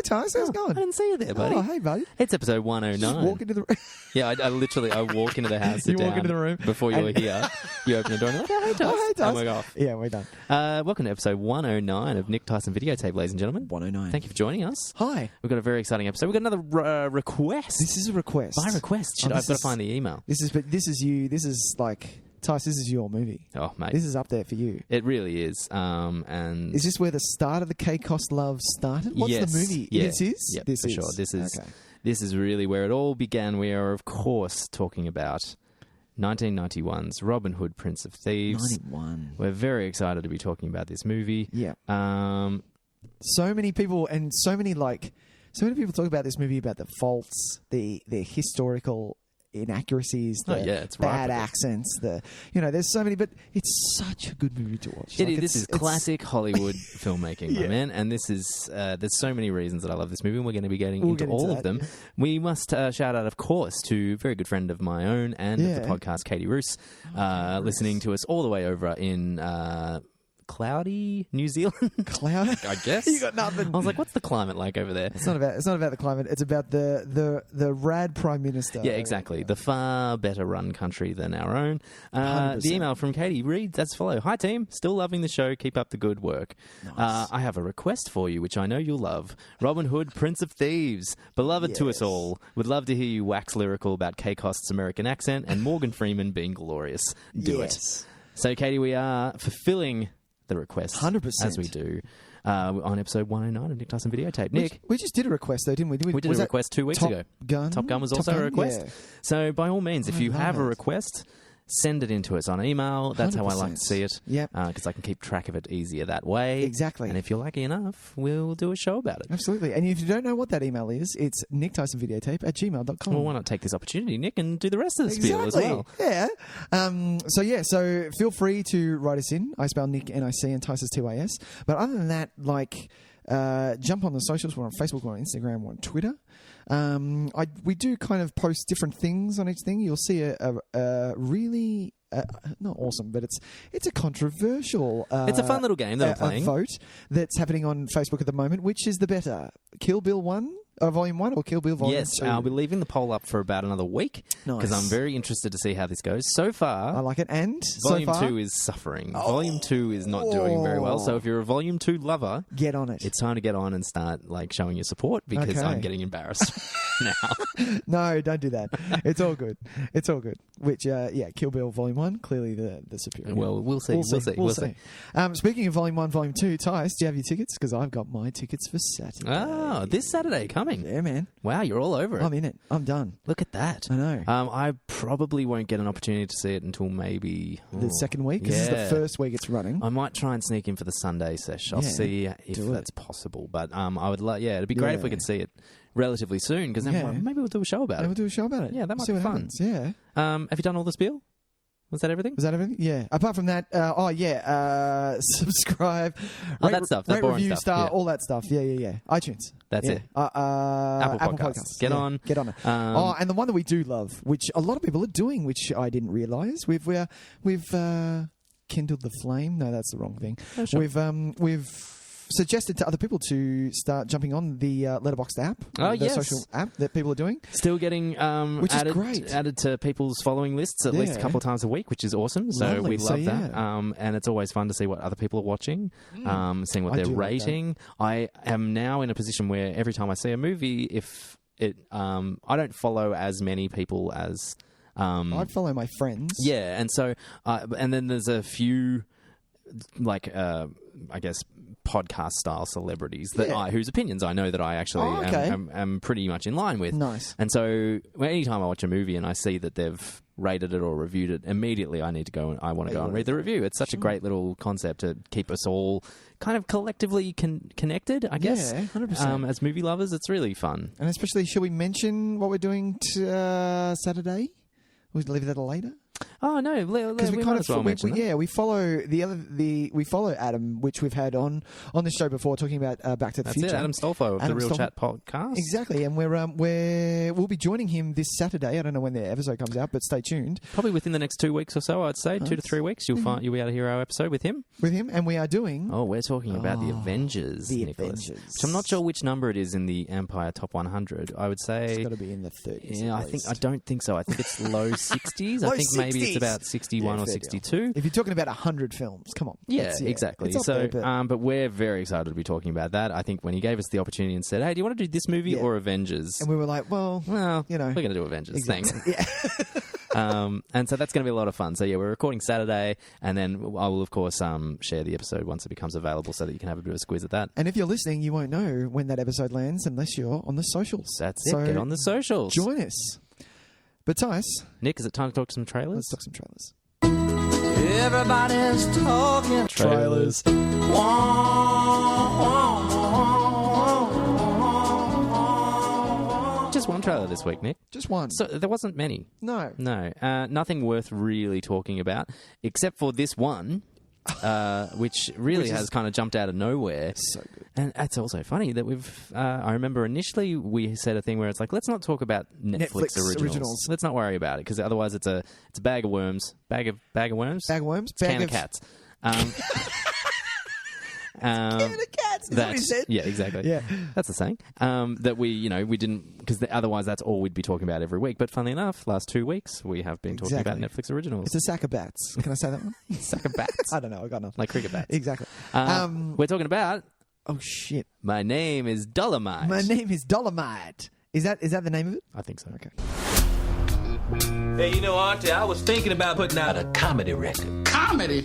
Tys. How's it going? I didn't see you there, buddy. Oh, hey, buddy. It's episode 109. Just walk into the Yeah, I literally walk into the house, sit You walk down into the room. before you were here. You open the door and you're like, oh, hey, Tys. Oh, hey, Tys. And we're off. Yeah, we're done. Welcome to episode 109 of Tys and Videotape, ladies and gentlemen. 109. Thank you for joining us. Hi. We've got a very exciting episode. We've got another request. This is a request. By request. I've got to find the email. This is you. This is like... Tys, this is your movie. Oh, mate. This is up there for you. It really is. And is this where the start of the K-Cost love started? What's the movie? Yeah. This is? Yep, this for is. sure. Okay. This is really where it all began. We are, of course, talking about 1991's Robin Hood, Prince of Thieves. 91. We're very excited to be talking about this movie. Yeah. So many people people talk about this movie, about the faults, the historical inaccuracies, the bad accents, there's so many, but it's such a good movie to watch. This is classic Hollywood filmmaking, my man, and this is there's so many reasons that I love this movie, and we're going to be getting into all of them. We must shout out, of course, to a very good friend of my own and of the podcast, Katy Roose, listening to us all the way over in cloudy New Zealand. Cloudy? I guess. You got nothing. I was like, what's the climate like over there? It's not about the climate. It's about the rad Prime Minister. Yeah, exactly. The far better run country than our own. The email from Katy reads as follows. Hi team, still loving the show. Keep up the good work. Nice. I have a request for you, which I know you'll love. Robin Hood, Prince of Thieves. Beloved to us all. Would love to hear you wax lyrical about K-Cost's American accent and Morgan Freeman being glorious. Do it. So Katy, we are fulfilling the request 100%, as we do on episode 109 of Tys and Videotape. Nick, we just did a request though, didn't we? We did a request 2 weeks ago. Top Gun was also a request. Yeah. So by all means, if you have a request, send it in to us on email. That's 100%. How I like to see it. Yep. Because I can keep track of it easier that way. Exactly. And if you're lucky enough, we'll do a show about it. Absolutely. And if you don't know what that email is, it's nicktysonvideotape@gmail.com. Well, why not take this opportunity, Nick, and do the rest of the spiel as well? Yeah. So feel free to write us in. I spell Nick N-I-C and Tys is T-Y-S. But other than that, jump on the socials. We're on Facebook, we're on Instagram, we're on Twitter. We do kind of post different things on each thing. You'll see a really not awesome, but it's a controversial. It's a fun little game that we're playing. A vote that's happening on Facebook at the moment. Which is the better, Kill Bill 1? Volume 1 or Kill Bill Volume 2? Yes, I'll be leaving the poll up for about another week because I'm very interested to see how this goes. So far, I like it. And Volume 2 is suffering. Volume 2 is not doing very well. So if you're a Volume 2 lover, get on it. It's time to get on and start showing your support because I'm getting embarrassed now. No, don't do that. It's all good. It's all good. Which, Kill Bill Volume 1, clearly the superior. Well, we'll see. We'll see. Speaking of Volume 1, Volume 2, Tys, do you have your tickets? Because I've got my tickets for Saturday. Oh, this Saturday coming. Yeah, man. Wow, you're all over it. I'm in it. I'm done. Look at that. I know. I probably won't get an opportunity to see it until maybe... the second week? This is the first week it's running. I might try and sneak in for the Sunday sesh. I'll see if that's possible. But I would like... Yeah, it'd be great if we could see it relatively soon because then maybe we'll do a show about it. We'll do a show about it. Yeah, that might be fun. Happens. Yeah. Have you done all the spiel? Was that everything? Yeah. Apart from that, subscribe. That stuff. That boring review, stuff. Star, all that stuff. Yeah. iTunes. That's it. Apple Podcasts. Get on. And the one that we do love, which a lot of people are doing, which I didn't realise. We've kindled the flame. No, that's the wrong thing. Oh, sure. We've suggested to other people to start jumping on the Letterboxd app, the social app that people are doing. Still getting which is great. Added to people's following lists at least a couple of times a week, which is awesome. So we love that. And it's always fun to see what other people are watching, seeing what they're rating. I am now in a position where every time I see a movie, if it, I don't follow as many people as... I follow my friends. Yeah, and so... and then there's a few, I guess... podcast-style celebrities whose opinions I know that I actually am pretty much in line with. Nice. And so anytime I watch a movie and I see that they've rated it or reviewed it, immediately I need to go and I want to go and read the review. It's such a great little concept to keep us all kind of collectively connected, I guess. Yeah, 100%. As movie lovers, it's really fun. And especially, shall we mention what we're doing Saturday? We'll leave that later. Oh no, because we might as well mention that. we follow Adam, which we've had on this show before, talking about Back to the Future. That's it, Adam Stolfo of the Real Chat podcast. Exactly, and we'll be joining him this Saturday. I don't know when the episode comes out, but stay tuned. Probably within the next 2 weeks or so, I'd say 2 to 3 weeks. You'll be able to hear our episode with him. And we are doing. Oh, we're talking about the Avengers, Nicholas. Which I'm not sure which number it is in the Empire Top 100. I would say it's got to be in the 30s. Yeah, I don't think so. I think it's low 60s. I think maybe it's about 61 or 62. Deal. If you're talking about 100 films, come on. Yeah, exactly. So, but we're very excited to be talking about that. I think when he gave us the opportunity and said, "Hey, do you want to do this movie or Avengers?" And we were like, "Well, we're going to do Avengers." Exactly. Thanks. And so that's going to be a lot of fun. So yeah, we're recording Saturday, and then I will of course share the episode once it becomes available, so that you can have a bit of a squeeze at that. And if you're listening, you won't know when that episode lands unless you're on the socials. That's it. Get on the socials. Join us. But Tys, Nick, is it time to talk some trailers? Let's talk some trailers. Everybody's talking trailers. Just one trailer this week, Nick. Just one. So there wasn't many. No. Nothing worth really talking about, except for this one, which really has kind of jumped out of nowhere. So good. And it's also funny that we've... I remember initially we said a thing where it's like, let's not talk about Netflix originals. Let's not worry about it, because otherwise it's a bag of worms. Bag of worms? Bag of worms? Can of cats. Can of cats, is what he said. Yeah, exactly. Yeah. That's the saying. That we didn't... Because otherwise that's all we'd be talking about every week. But funnily enough, last 2 weeks we have been talking about Netflix originals. It's a sack of bats. Can I say that one? Sack of bats? I don't know. I got nothing. Like cricket bats. Exactly. We're talking about... Oh, shit. My name is Dolomite. My name is Dolomite. Is that the name of it? I think so. Okay. Hey, you know, Auntie, I was thinking about putting out a comedy record. Comedy?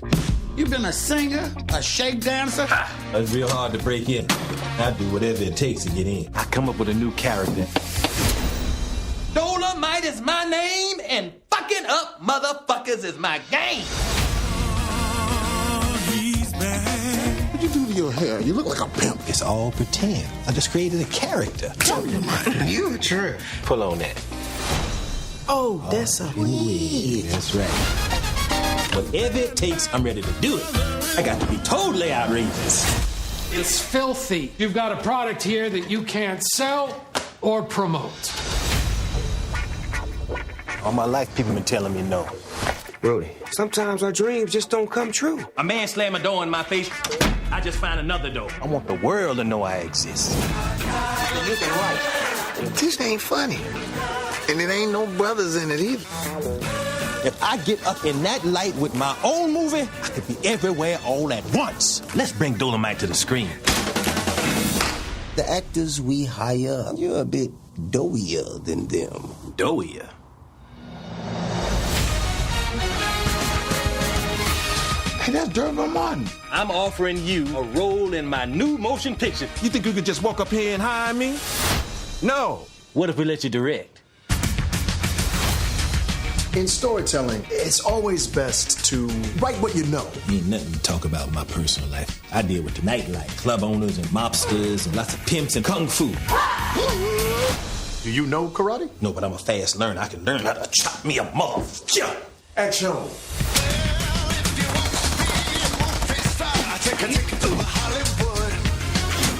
You been a singer, a shake dancer? It's real hard to break in. I do whatever it takes to get in. I come up with a new character. Dolomite is my name, and fucking up motherfuckers is my game. What'd you do to your hair? You look like a pimp. It's all pretend. I just created a character. Dolomite, you a trip. Pull on that. Oh, that's a weed. That's right. Whatever it takes, I'm ready to do it. I got to be totally outrageous. It's filthy. You've got a product here that you can't sell or promote. All my life, people been telling me no. Brody, sometimes our dreams just don't come true. A man slam a door in my face, I just find another door. I want the world to know I exist. You've been right. This ain't funny. And it ain't no brothers in it either. If I get up in that light with my own movie, I could be everywhere all at once. Let's bring Dolomite to the screen. The actors we hire, you're a bit doughier than them. Doughier? Hey, that's Durban Martin. I'm offering you a role in my new motion picture. You think you could just walk up here and hire me? No. What if we let you direct? In storytelling, it's always best to write what you know. Ain't nothing to talk about in my personal life. I deal with the nightlife, club owners and mobsters and lots of pimps and kung fu. Do you know karate? No, but I'm a fast learner. I can learn how to chop me a motherfucker. Action.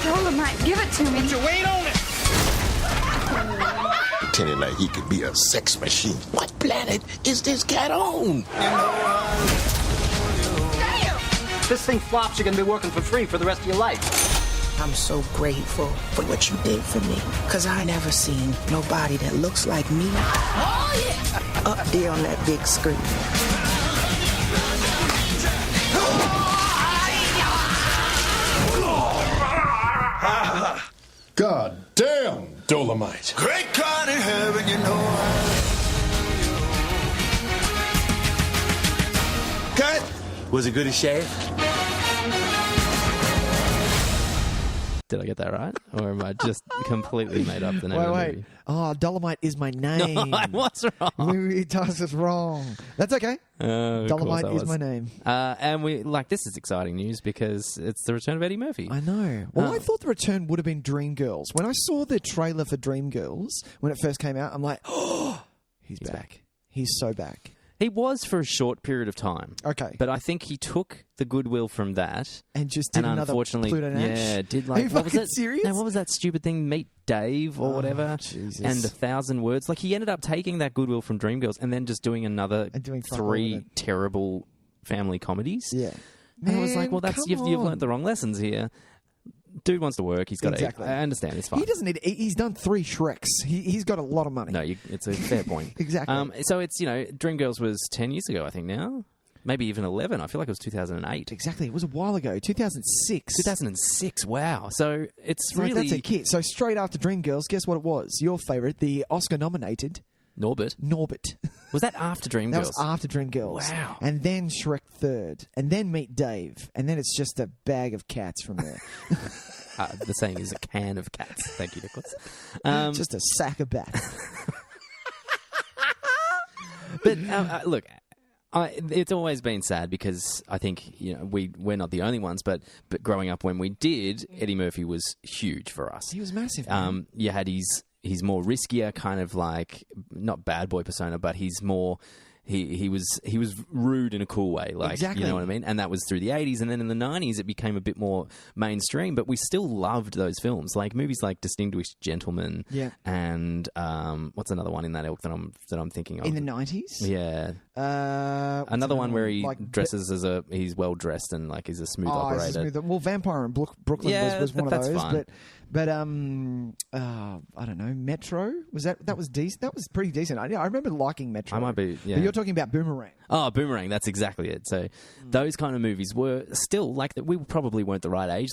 Dolomite, give it to me. Put your weight on it. Pretending like he could be a sex machine. What planet is this cat on? Damn! This thing flops, you're going to be working for free for the rest of your life. I'm so grateful for what you did for me. Because I never seen nobody that looks like me. Oh, yeah! Up there on that big screen. God damn, Dolomite. Great God in heaven, you know Cut. Was it good as Shad? Did I get that right? Or am I just completely made up the name of the movie? Oh, Dolomite is my name. No, I was wrong. Tys is wrong. That's okay. Dolomite is my name. And this is exciting news because it's the return of Eddie Murphy. I know. Well, I thought the return would have been Dreamgirls. When I saw the trailer for Dreamgirls, when it first came out, I'm like, oh, he's back. He's so back. He was for a short period of time. Okay. But I think he took the goodwill from that. And just did another unfortunately, Pluto Nash? Yeah, did Are you what was fucking it? serious? No, what was that stupid thing? Meet Dave or whatever. Jesus. And 1,000 Words. Like, he ended up taking that goodwill from Dreamgirls and then just doing another doing fuck all 3 with it. terrible family comedies. Yeah. And I was like, Man, well, you've learned the wrong lessons here. Dude wants to work. He's got Exactly. to eat. I understand. It's fine. He doesn't need. He's done 3 Shreks. He's got a lot of money. No, it's a fair point. Exactly. So it's, Dreamgirls was 10 years ago, I think now. Maybe even 11. I feel like it was 2008. Exactly. It was a while ago. 2006. 2006. Wow. So it's Like, really... that's a kid. So straight after Dreamgirls, guess what it was? Your favourite, the Oscar-nominated... Norbit. Was that after Dreamgirls? That was after Dreamgirls. Wow. And then Shrek 3rd. And then Meet Dave. And then it's just a bag of cats from there. The saying is a can of cats. Thank you, Nicholas. Just a sack of bats. But look, it's always been sad because I think we're not the only ones, but growing up when we did, Eddie Murphy was huge for us. He was massive. Man. You had his more riskier kind of like not bad boy persona, but he's more. He was rude in a cool way, like exactly. You know what I mean. And that was through the 80s, and then in the 90s it became a bit more mainstream. But we still loved those films, like movies like Distinguished Gentleman, and what's another one in that ilk that I'm thinking of in the 90s? Yeah, another one where he dresses as he's well dressed and like is a smooth operator. Well, Vampire in Brooklyn was one of those, fun. But I don't know. Metro was that was decent. That was pretty decent. I remember liking Metro. I might be. Yeah. But you're talking about Boomerang. Oh, Boomerang. That's exactly it. So those kind of movies were still like that. We probably weren't the right age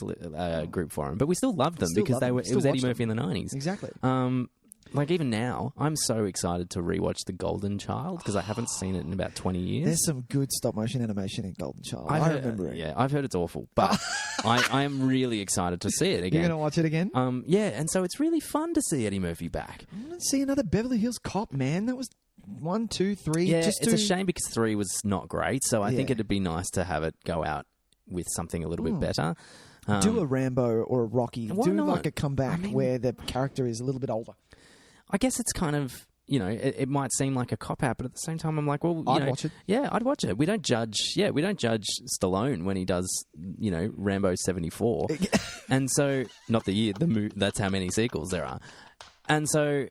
group for them, but we still loved them because they were. It was Eddie Murphy in the 90s. Exactly. Like even now, I'm so excited to rewatch The Golden Child because I haven't seen it in about 20 years. There's some good stop motion animation in Golden Child. I remember it. Yeah, I've heard it's awful, but I am really excited to see it again. You're going to watch it again? Yeah, and so it's really fun to see Eddie Murphy back. I want to see another Beverly Hills Cop, man. That was 1, 2, 3. Yeah, it's a shame because 3 was not great, so I think it'd be nice to have it go out with something a little bit better. Do a Rambo or a Rocky. Why Do not? like a comeback where the character is a little bit older. I guess it's kind of, it might seem like a cop-out, but at the same time, I'm like, well, I'd watch it. Yeah, I'd watch it. We don't judge Stallone when he does, Rambo 74. And so, not the year, that's how many sequels there are. And so,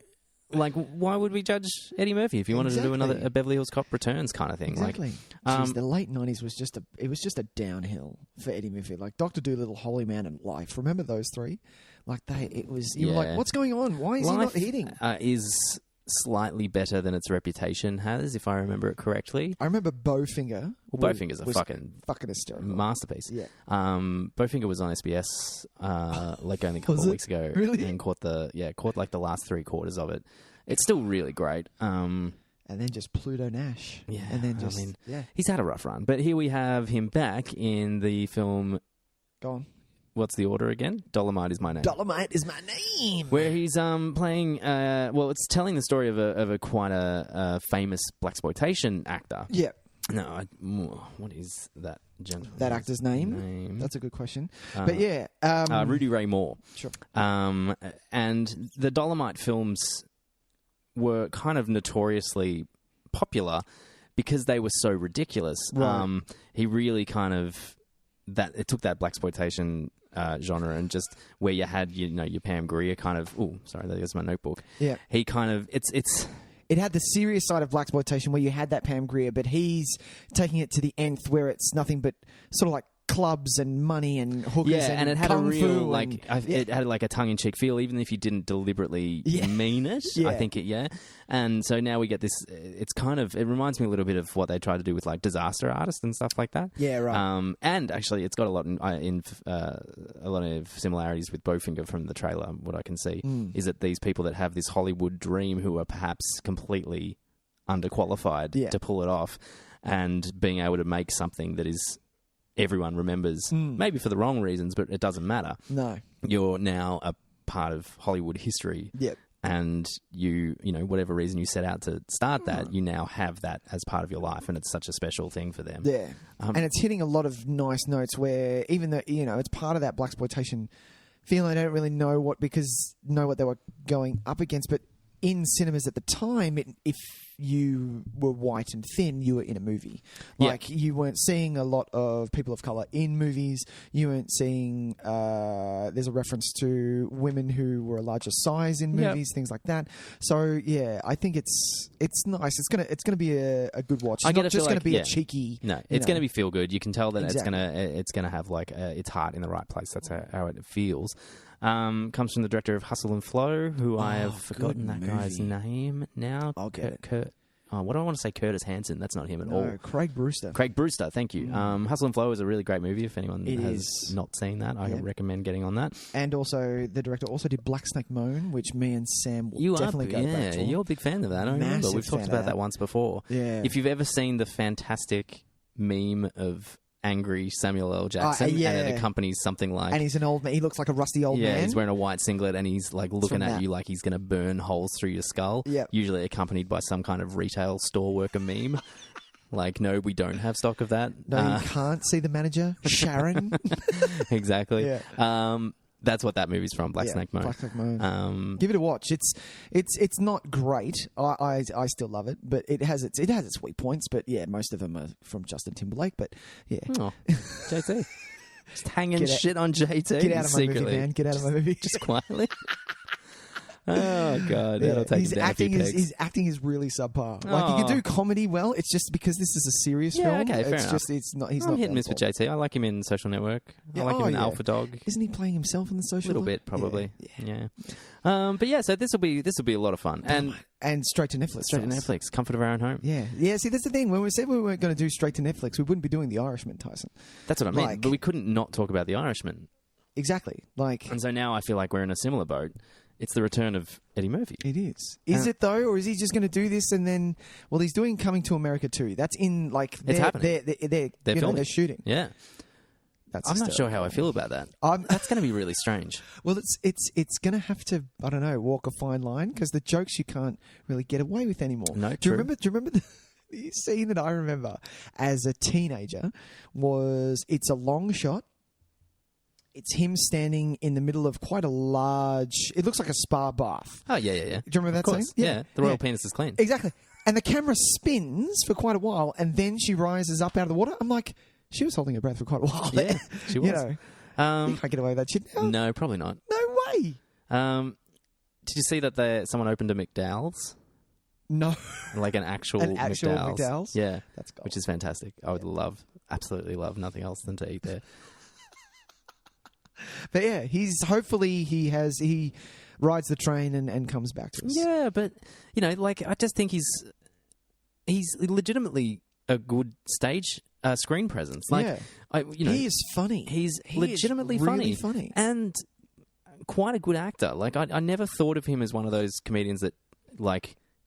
like, why would we judge Eddie Murphy if you wanted to do a Beverly Hills Cop Returns kind of thing? Exactly. Like, Jeez, the late 90s was just a downhill for Eddie Murphy. Like Dr. Dolittle, Holy Man, and Life. Remember those 3? Like you were like, what's going on? Why is Life, he not hitting? Is slightly better than its reputation has, if I remember it correctly. I remember Bowfinger. Well, Bowfinger's a fucking hysterical masterpiece. Yeah. Bowfinger was on SBS like only a couple of weeks ago. Really? And caught like the last 3/4 of it. It's still really great. And then just Pluto Nash. Yeah. And then he's had a rough run. But here we have him back in the film. Go on. What's the order again? Dolomite Is My Name. Dolomite Is My Name. Where he's playing. It's telling the story of a quite a famous blaxploitation actor. Yeah. No, what is that gentleman? That actor's name? That's a good question. But yeah, Rudy Ray Moore. Sure. And the Dolomite films were kind of notoriously popular because they were so ridiculous. Right. He really kind of it took that blaxploitation genre and just where you had your Pam Grier kind of. Oh, sorry, there's my notebook. Yeah, he kind of It had the serious side of blaxploitation where you had that Pam Grier, but he's taking it to the nth where it's nothing but sort of like clubs and money and hookers and it had kung a real fu it had like a tongue-in-cheek feel, even if you didn't deliberately mean it. I think and so now we get this. It reminds me a little bit of what they tried to do with like Disaster Artist and stuff like that. Yeah, right. And actually, it's got a lot of similarities with Bowfinger from the trailer. What I can see is that these people that have this Hollywood dream who are perhaps completely underqualified to pull it off, and being able to make something that is. Everyone remembers, maybe for the wrong reasons, but it doesn't matter. No. You're now a part of Hollywood history. Yep. And whatever reason you set out to start that, you now have that as part of your life, and it's such a special thing for them. Yeah. And it's hitting a lot of nice notes where even though, it's part of that blaxploitation feeling, I don't really know what they were going up against, but in cinemas at the time, if you were white and thin, you were in a movie. Like, you weren't seeing a lot of people of colour in movies. You weren't seeing... there's a reference to women who were a larger size in movies, things like that. So, yeah, I think it's nice. It's gonna be a good watch. It's not just going to be a cheeky... No, it's going to be feel good. You can tell that it's gonna have, like, its heart in the right place. That's how it feels. Comes from the director of Hustle and Flow, who I have forgotten that guy's name now. I'll get it. What do I want to say? Curtis Hanson. That's not him at all. Craig Brewster. Craig Brewster, thank you. Hustle and Flow is a really great movie. If anyone has not seen that, I recommend getting on that. And also, the director also did Black Snake Moan, which me and Sam will definitely go back to. You're a big fan of that. I remember. We've talked about that once before. Yeah. If you've ever seen the fantastic meme of angry Samuel L. Jackson, and it accompanies something like... And he's an old man. He looks like a rusty old man. Yeah, he's wearing a white singlet and he's like looking at you like he's going to burn holes through your skull. Yep. Usually accompanied by some kind of retail store worker meme. Like, no, we don't have stock of that. No, you can't see the manager, Sharon. Exactly. Yeah. That's what that movie's from, Black Snake Moan. Black Snake Moan. Give it a watch. It's not great. I still love it, but it has its weak points. But yeah, most of them are from Justin Timberlake. But yeah, JT, just hanging shit on JT. Get out of my secretly. movie, man. Get out of my movie. Just quietly. Oh god, that'll take his acting is really subpar. Like, he can do comedy well. It's just because this is a serious film. Okay, fair enough. He's not hit and miss with JT. I like him in Social Network. I like him in Alpha Dog. Isn't he playing himself in the Social? A little bit, probably. Yeah. But yeah, so this will be a lot of fun and straight to Netflix. Straight to Netflix, comfort of our own home. Yeah. See, that's the thing. When we said we weren't going to do straight to Netflix, we wouldn't be doing The Irishman, Tyson. That's what I mean. But we couldn't not talk about The Irishman. Exactly. And so now I feel like we're in a similar boat. It's the return of Eddie Murphy. It is. Is it though, or is he just going to do this and then? Well, he's doing Coming to America too. That's in it's happening. They're filming. They're shooting. Yeah. I'm not sure how I feel about that. That's going to be really strange. Well, it's going to have to, I don't know, walk a fine line because the jokes you can't really get away with anymore. No, Do you remember the scene that I remember as a teenager was it's a long shot. It's him standing in the middle of quite a large... It looks like a spa bath. Oh, yeah. Do you remember that scene? Yeah. The royal penis is clean. Exactly. And the camera spins for quite a while, and then she rises up out of the water. I'm like, she was holding her breath for quite a while. Yeah, she was. You can't get away with that shit now. No, probably not. No way. Did you see that someone opened a McDowell's? No. Like an actual McDowell's? Yeah. That's gold. Which is fantastic. I would absolutely love nothing else than to eat there. But yeah, he rides the train and comes back to us. Yeah, but I just think he's legitimately a good stage screen presence. He is funny. He's legitimately funny and quite a good actor. Like I never thought of him as one of those comedians that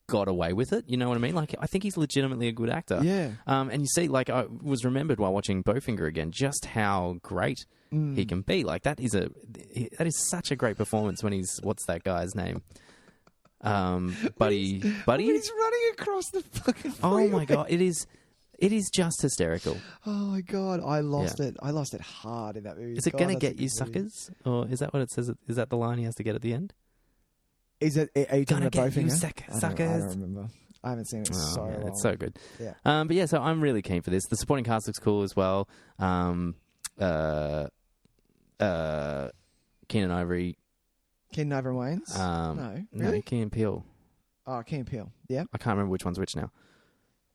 got away with it. You know what I mean? Like, I think he's legitimately a good actor. Yeah. And you see, I was remembered while watching Bowfinger again just how great he can be. Like, that is such a great performance when he's, what's that guy's name? Buddy. He's running across the fucking freeway. Oh my God. It is just hysterical. Oh my God. I lost it. I lost it hard in that movie. Is it going to get you suckers? Or is that what it says? Is that the line he has to get at the end? Are you talking about Bowfinger? Suckers. I don't remember. I haven't seen it so long. It's so good. Yeah. But yeah, so I'm really keen for this. The supporting cast looks cool as well. Keenan Ivory. Keenan Ivory Wayans? No. Really? No, Keenan Peele. Oh, Keenan Peele. Yeah. I can't remember which one's which now.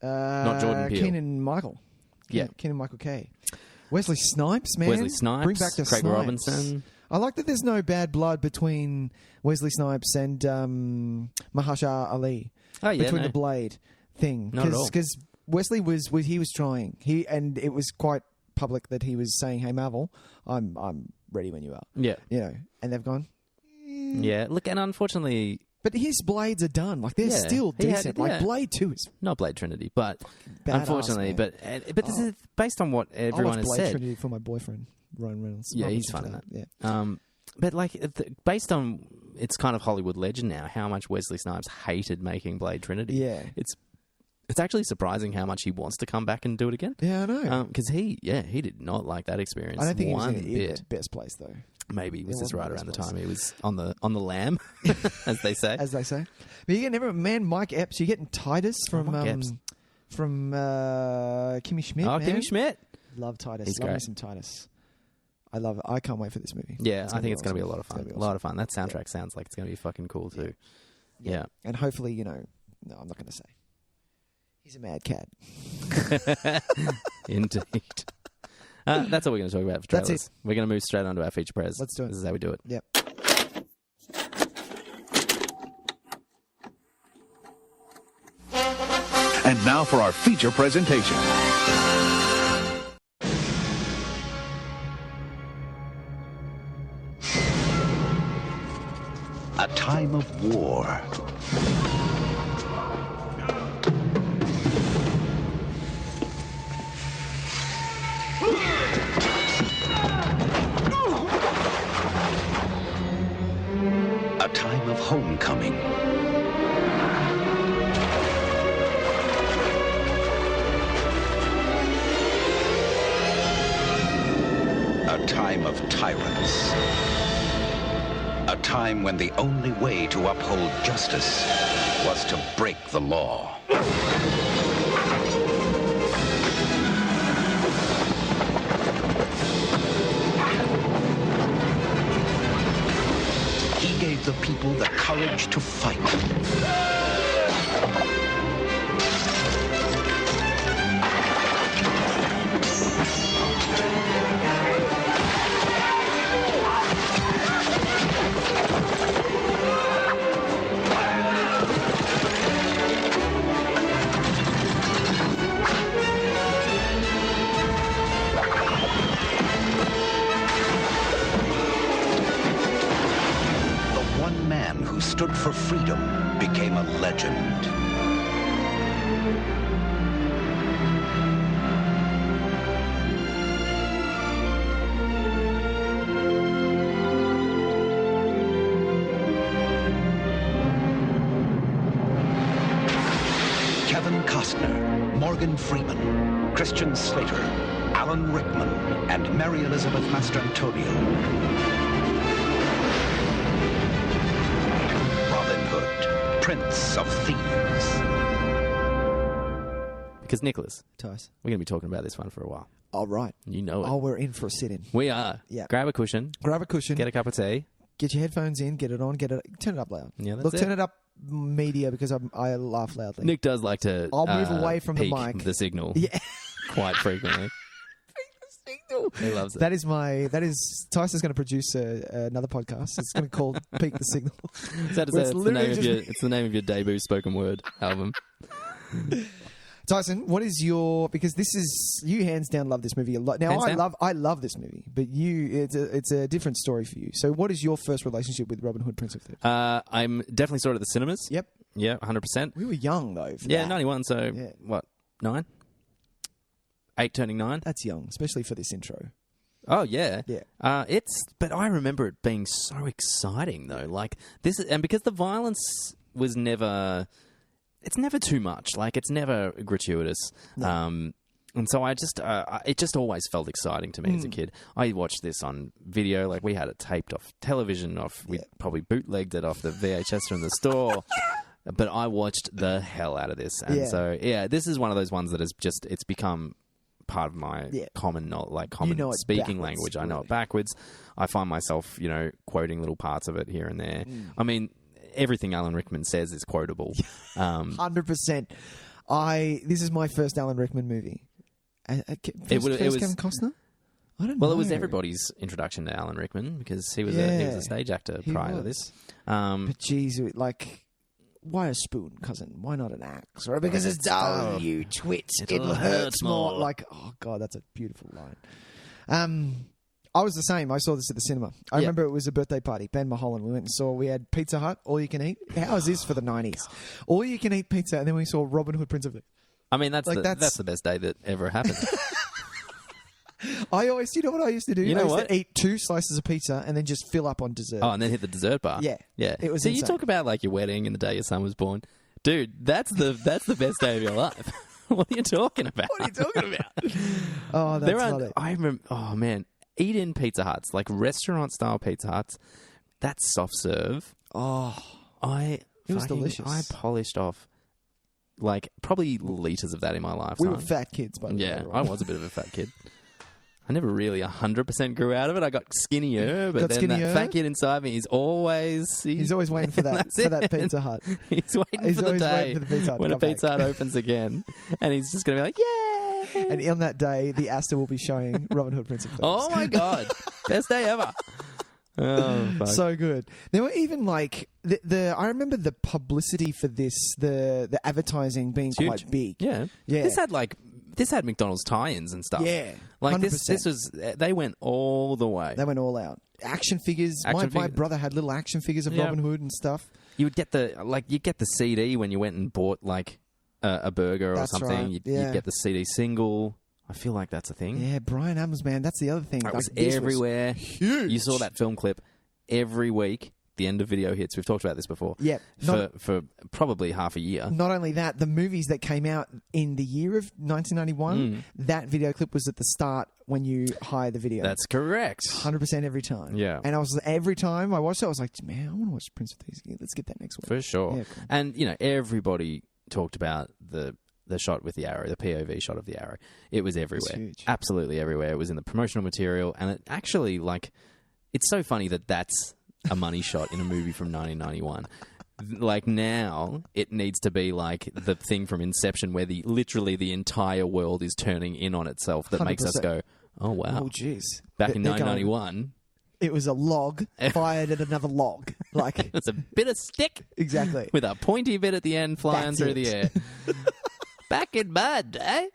Not Jordan Peele. Keenan Michael. Yeah. Keenan Michael Kay. Wesley Snipes, man. Wesley Snipes. Bring back the Craig Snipes. Robinson. I like that there's no bad blood between Wesley Snipes and Mahershala Ali. Oh, yeah. Between the Blade thing. Not at all. Because Wesley was trying. And it was quite public that he was saying, "Hey Marvel, I'm ready when you are." Yeah. And they've gone. Yeah. Look, and unfortunately, but his blades are done. Like, they're still decent. Blade 2 is not Blade Trinity, but badass, unfortunately, man. but this is based on what everyone has Blade said. Trinity for my boyfriend Ryan Reynolds. Yeah, he's fun in that. Yeah. But based on it's kind of Hollywood legend now, how much Wesley Snipes hated making Blade Trinity. Yeah. It's actually surprising how much he wants to come back and do it again. Yeah, I know. Because he did not like that experience. I don't think one he was in bit. its best place though. Maybe it was just right around the time he was on the lam, as they say. As they say. But you get Mike Epps. You're getting Titus from Kimmy Schmidt. Oh, Kimmy Schmidt. Love Titus. He's Love me great. some Titus. I love it. I can't wait for this movie. Yeah, I think it's going to be a lot of It's fun. gonna be A lot of fun. That soundtrack sounds like it's going to be fucking cool too. Yeah. And hopefully, no, I'm not going to say. He's a mad cat. Indeed. That's all we're going to talk about for trailers. That's it. We're going to move straight on to our feature prez. Let's do it. This is how we do it. Yep. And now for our feature presentation. A time of war. A time of homecoming. A time of tyrants. A time when the only way to uphold justice was to break the law. He gave the people the courage to fight. Stood for freedom became a legend. Kevin Costner, Morgan Freeman, Christian Slater, Alan Rickman, and Mary Elizabeth Mastrantonio. Prince of Thieves. Because, Nicholas, Tice, we're going to be talking about this one for a while. All right. You know it. Oh, we're in for a sit-in. We are. Yeah. Grab a cushion. Grab a cushion. Get a cup of tea. Get your headphones in. Get it on. Turn it up loud. Yeah, that's Look, it. turn it up media because I laugh loudly. Nick does like to I'll move away from the peak mic. the signal Yeah. quite frequently. He loves it. That is Tyson's going to produce another podcast. It's going to call Peak the Signal. It's the name of your debut spoken word album. Tyson, what is because you hands down love this movie a lot. Now I love this movie, but it's a different story for you. So what is your first relationship with Robin Hood, Prince of Thieves? I'm definitely saw it at the cinemas. Yep. Yeah, 100%. We were young though. Yeah, 91. So what? 9? 8 turning 9. That's young, especially for this intro. Oh yeah, yeah. But I remember it being so exciting though. Like this, and because the violence was never, it's never too much. Like it's never gratuitous. No. And so it just always felt exciting to me as a kid. I watched this on video. Like we had it taped off television. We probably bootlegged it off the VHS from the store. But I watched the hell out of this, and so this is one of those ones that it's become part of my common speaking language. I know it backwards. I find myself, quoting little parts of it here and there. I mean, everything Alan Rickman says is quotable. 100%. This is my first Alan Rickman movie. It was Kevin Costner? I don't know. Well, it was everybody's introduction to Alan Rickman because he was a stage actor prior to this. But geez, why a spoon, cousin? Why not an axe? Or because it's dull, you twit. It'll hurt more. Like, oh God, that's a beautiful line. I was the same. I saw this at the cinema. I remember it was a birthday party. Ben Mulholland. We had Pizza Hut, all you can eat. How is this for the 90s? All you can eat pizza, and then we saw Robin Hood, Prince of Thieves. I mean, that's the best day that ever happened. I always, you know what I used to do? I used to eat 2 slices of pizza and then just fill up on dessert. Oh, and then hit the dessert bar. Yeah. It was insane. You talk about like your wedding and the day your son was born. Dude, that's the best day of your life. What are you talking about? Oh, that's not it. I remember, oh man, eat in Pizza Huts, like restaurant-style Pizza Huts. That soft serve. Oh, it was delicious. I polished off like probably litres of that in my lifetime. We were fat kids, by the way. Yeah, I was a bit of a fat kid. I never really 100% grew out of it. I got skinnier, but then that fat kid inside me is always... He's always waiting for that Pizza Hut. He's waiting for the day when a Pizza Hut opens again, and he's just going to be like, yeah! And on that day, the Astor will be showing Robin Hood, Prince of Thieves. Oh my God. Best day ever. Oh, fuck. So good. There were even like I remember the publicity for this, the advertising being quite big. Yeah. This had McDonald's tie-ins and stuff. Yeah, like 100%. this was. They went all the way. They went all out. Action figures. My brother had little action figures of Robin Hood and stuff. You would get you get the CD when you went and bought like a burger or something. Right. You'd get the CD single. I feel like that's a thing. Yeah, Brian Adams, man. That's the other thing. It was everywhere. Huge. You saw that film clip every week. The end of video hits. We've talked about this before. Yeah. For probably half a year. Not only that, the movies that came out in the year of 1991, that video clip was at the start when you hire the video. That's correct. 100% every time. Yeah. And every time I watched it, I was like, man, I want to watch Prince of Thieves again. Let's get that next week. For sure. Yeah, cool. And, everybody talked about the shot with the arrow, the POV shot of the arrow. It was everywhere. It's huge. Absolutely everywhere. It was in the promotional material. And it actually, it's so funny that that's a money shot in a movie from 1991. Like now, it needs to be like the thing from Inception where literally the entire world is turning in on itself that 100%. makes us go, oh, wow. Oh, jeez. Back in 1991... It was a log fired at another log. Like it's a bit of stick. Exactly. With a pointy bit at the end flying through the air. Back in mud, eh?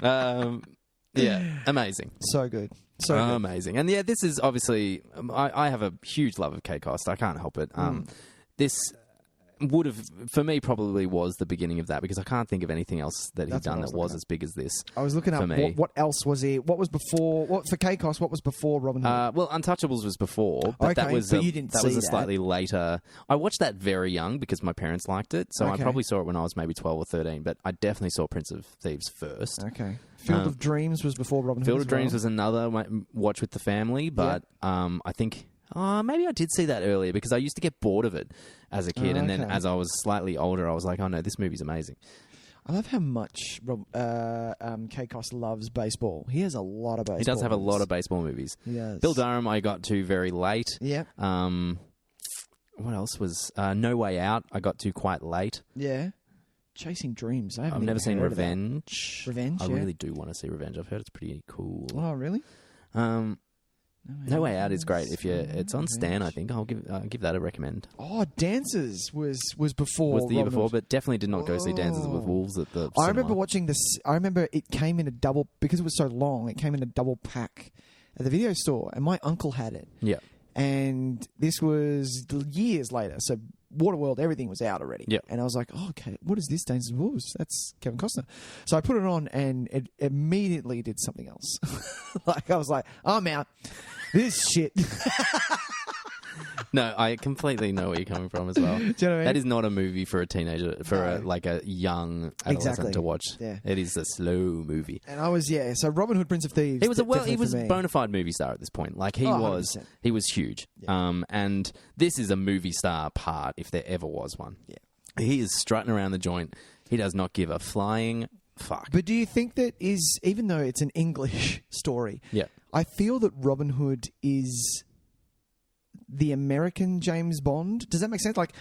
Yeah, amazing. So good. So good. Amazing. And yeah, this is obviously... I have a huge love of Kate Cost. I can't help it. This would have, for me, probably was the beginning of that because I can't think of anything else that he'd done that was as big as this. I was looking up what else was he? What was before? For Kate Cost, what was before Robin Hood? Well, Untouchables was before, but that was you didn't that see was a slightly later. I watched that very young because my parents liked it, so I probably saw it when I was maybe 12 or 13. But I definitely saw Prince of Thieves first. Okay. Field of Dreams was before Robin Hood. Field of Dreams was another watch with the family, but I think. Maybe I did see that earlier because I used to get bored of it as a kid, and then as I was slightly older, I was like, "Oh no, this movie's amazing." I love how much Kate Cost loves baseball. He has a lot of baseball. He does have a lot of baseball movies. Yes. Bill Durham, I got to very late. Yeah. What else was No Way Out? I got to quite late. Yeah. Chasing Dreams. I've never seen Revenge. Revenge. I really do want to see Revenge. I've heard it's pretty cool. Oh, really? No Way Out is great. It's on Stan, I think. I'll give that a recommend. Oh, Dancers was before. Was the year Robin before, Hood. but definitely did not go see Dances with Wolves at the. I remember watching this. I remember it came in a double because it was so long. It came in a double pack at the video store, and my uncle had it. Yeah. And this was years later, so Waterworld, everything was out already. Yeah. And I was like, oh, okay, what is this? Dances with Wolves? That's Kevin Costner. So I put it on, and it immediately did something else. I was like, I'm out. This shit. No, I completely know where you're coming from as well. Do you know what I mean? That is not a movie for a teenager, for a young adolescent to watch. Yeah. It is a slow movie. And I was, so Robin Hood, Prince of Thieves. He was a bona fide movie star at this point. Like he was 100%. Huge. Yeah. And this is a movie star part if there ever was one. Yeah. He is strutting around the joint. He does not give a flying fuck. But do you think that even though it's an English story, I feel that Robin Hood is the American James Bond? Does that make sense? Like,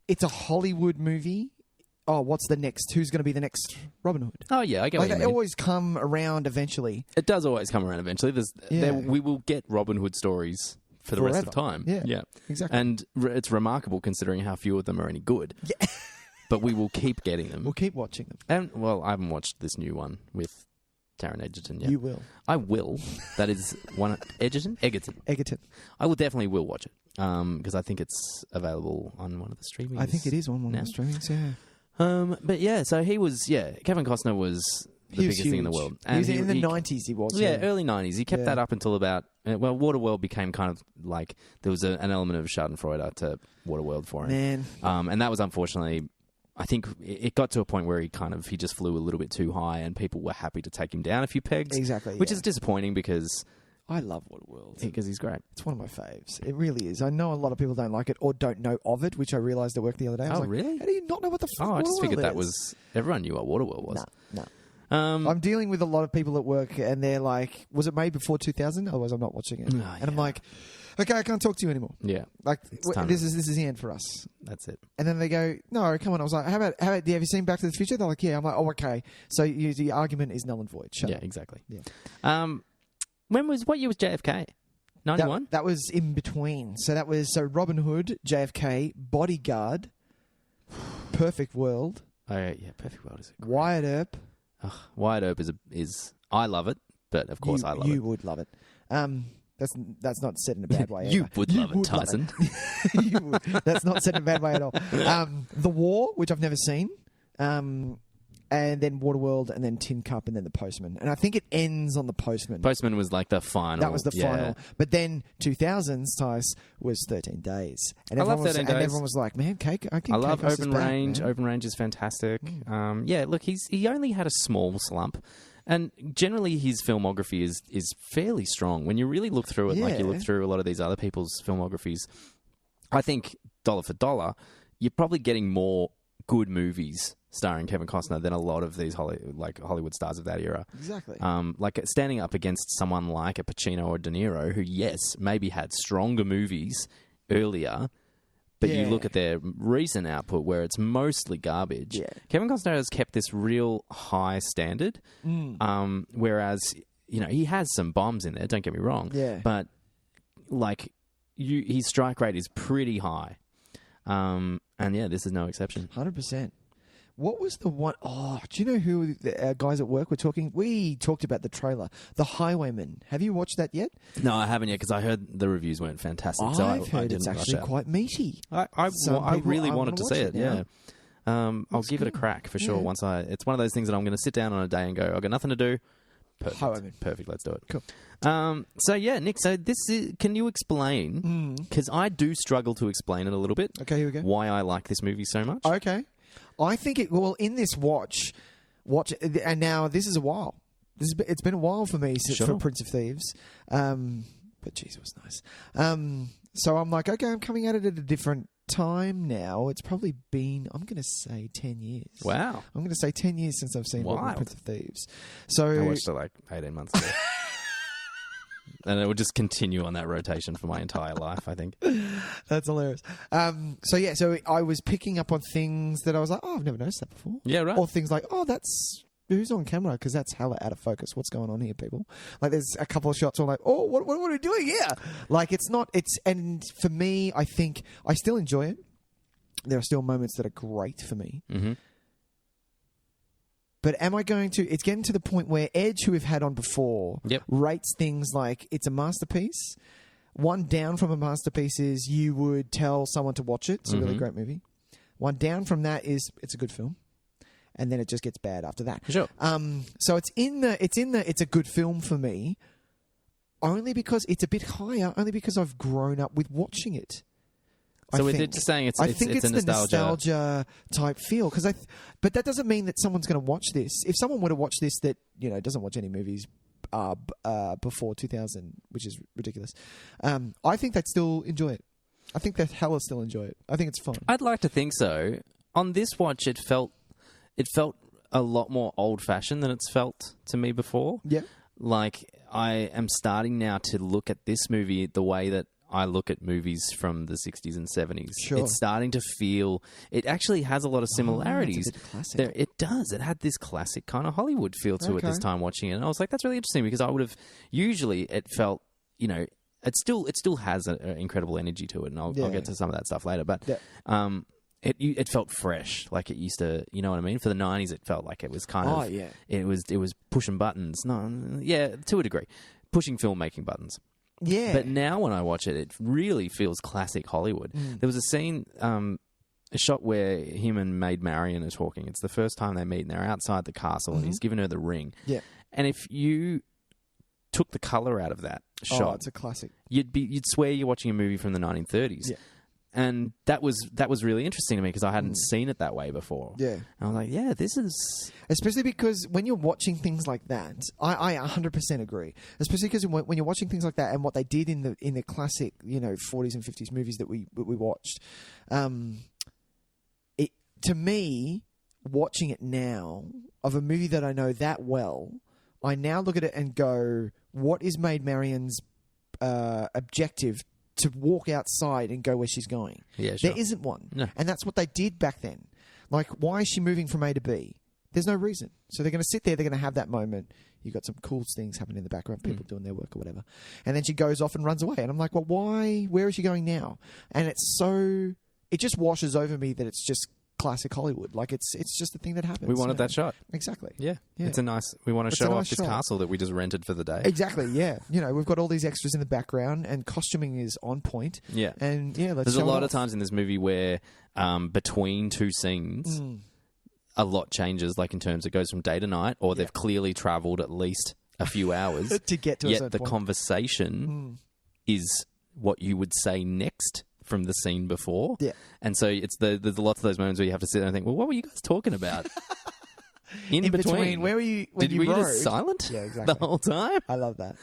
it's a Hollywood movie. Oh, what's the next? Who's going to be the next Robin Hood? Oh, yeah, I get what you they mean. always come around eventually. It does always come around eventually. We will get Robin Hood stories for the rest of time. Yeah, exactly. And it's remarkable considering how few of them are any good. Yeah. But we will keep getting them. We'll keep watching them. And, well, I haven't watched this new one with Taron Egerton yet. You will. I will. That is one... Egerton. I will definitely watch it because I think it's available on one of the streamings. I think it is on one of the streamings, yeah. But yeah, so he was... Yeah, Kevin Costner was the biggest thing in the world. And he was in the 90s, he was. Yeah, early 90s. He kept that up until about... Well, Waterworld became kind of like... There was an element of Schadenfreude to Waterworld for him. Man. And that was unfortunately... I think it got to a point where he just flew a little bit too high and people were happy to take him down a few pegs. Exactly. Which is disappointing because I love Waterworld. Because he's great. It's one of my faves. It really is. I know a lot of people don't like it or don't know of it, which I realised at work the other day. I was like, really? How do you not know what the fuck I just figured that is? was... Everyone knew what Waterworld was. No. I'm dealing with a lot of people at work, and they're like, was it made before 2000? Otherwise, I'm not watching it. And I'm like, okay, I can't talk to you anymore. Yeah. Like, this is the end for us. That's it. And then they go, no, come on. I was like, how about have you seen Back to the Future? They're like, yeah. I'm like, oh, okay. So the argument is null and void. Shut up. Exactly. Yeah. What year was JFK? 91? That was in between. So that was Robin Hood, JFK, Bodyguard, Perfect World. Oh, yeah, Perfect World is great. Wyatt Earp. Wyatt Earp is I love it, but of course I love it. You would love it. That's not said in a bad way. You would love it, Tyson. You would. That's not said in a bad way at all. The War, which I've never seen, and then Waterworld, and then Tin Cup, and then The Postman. And I think it ends on The Postman. Postman was like the final. That was the final. But then 2000s, Tice, was 13 Days. And I love 13 Days. And everyone was like, man, Cake. I love Open Range. Open Range is fantastic. Look, he only had a small slump. And generally, his filmography is fairly strong. When you really look through it, like you look through a lot of these other people's filmographies, I think dollar for dollar, you're probably getting more good movies starring Kevin Costner than a lot of these Hollywood stars of that era. Exactly. Like standing up against someone like a Pacino or De Niro, who, yes, maybe had stronger movies earlier, but you look at their recent output where it's mostly garbage. Yeah. Kevin Costner has kept this real high standard, whereas, he has some bombs in there, don't get me wrong. Yeah. But, his strike rate is pretty high. This is no exception. 100%. What was the one? Oh, do you know who our guys at work were talking? We talked about the trailer, The Highwayman. Have you watched that yet? No, I haven't yet because I heard the reviews weren't fantastic. I've heard it's actually quite meaty. I really wanted to see it. Yeah. I'll give it a crack for sure. Yeah. It's one of those things that I'm going to sit down on a day and go, I've got nothing to do. Perfect. Let's do it. Cool. Nick, can you explain? Because I do struggle to explain it a little bit. Okay, here we go. Why I like this movie so much. Okay. I think in this watch, and now this is a while. It's been a while for me for Prince of Thieves. But geez, it was nice. So I'm like, okay, I'm coming at it at a different time now. It's probably been, I'm going to say 10 years. Wow. I'm going to say 10 years since I've seen Prince of Thieves. So I watched it 18 months ago. And it would just continue on that rotation for my entire life, I think. That's hilarious. So I was picking up on things that I was like, oh, I've never noticed that before. Yeah, right. Or things like, oh, that's who's on camera, because that's hella out of focus. What's going on here, people? Like, there's a couple of shots where I'm like, oh, what are we doing here? Like, and for me, I think I still enjoy it. There are still moments that are great for me. Mm-hmm. But am I going to... It's getting to the point where Edge, who we've had on before, rates things like it's a masterpiece. One down from a masterpiece is you would tell someone to watch it. It's a really great movie. One down from that is it's a good film. And then it just gets bad after that. Sure. So it's a good film for me, only because it's a bit higher, only because I've grown up with watching it. So we're just saying it's the a nostalgia type feel. But that doesn't mean that someone's going to watch this. If someone were to watch this that doesn't watch any movies before 2000, which is ridiculous, I think they'd still enjoy it. I think they'd hella still enjoy it. I think it's fun. I'd like to think so. On this watch, it felt a lot more old-fashioned than it's felt to me before. Yeah. Like, I am starting now to look at this movie the way that I look at movies from the 60s and 70s. Sure. It's starting to feel... It actually has a lot of similarities. It's a bit classic. It does. It had this classic kind of Hollywood feel to it this time watching it. And I was like, that's really interesting because I would have... Usually it felt, it still has an incredible energy to it, and I'll get to some of that stuff later. But it felt fresh, like it used to. You know what I mean? For the 90s, it felt like it was kind of. It was pushing buttons. To a degree, pushing filmmaking buttons. Yeah. But now when I watch it, it really feels classic Hollywood. There was a scene, a shot where him and Maid Marian are talking. It's the first time they meet, and they're outside the castle, and he's giving her the ring. Yeah. And if you took the color out of that shot, it's a classic. You'd swear you're watching a movie from the 1930s. Yeah. And that was really interesting to me because I hadn't seen it that way before. Yeah. And I was like, yeah, this is... Especially because when you're watching things like that, I 100% agree. Especially because when you're watching things like that and what they did in the classic, 40s and 50s movies that we watched, to me, watching it now, of a movie that I know that well, I now look at it and go, what is Maid Marian's objective to walk outside and go where she's going? Yeah, sure. There isn't one. No. And that's what they did back then. Like, why is she moving from A to B? There's no reason. So they're going to sit there, they're going to have that moment. You've got some cool things happening in the background, people doing their work or whatever. And then she goes off and runs away. And I'm like, well, why? Where is she going now? And it just washes over me that it's just classic Hollywood. Like, it's just the thing that happens. We wanted that shot. Exactly. Yeah. It's a nice... We want to show off this castle that we just rented for the day. Exactly, yeah. We've got all these extras in the background and costuming is on point. Yeah. And, let's There's a lot of off. times in this movie where between two scenes, a lot changes, like in terms it goes from day to night, or they've clearly travelled at least a few hours. To get to a certain Yet the point. conversation is what you would say next from the scene before. Yeah. And so there's lots of those moments where you have to sit there and think, well, what were you guys talking about? In between. Where were you when you were rode? you just silent Yeah, exactly. the whole time? I love that.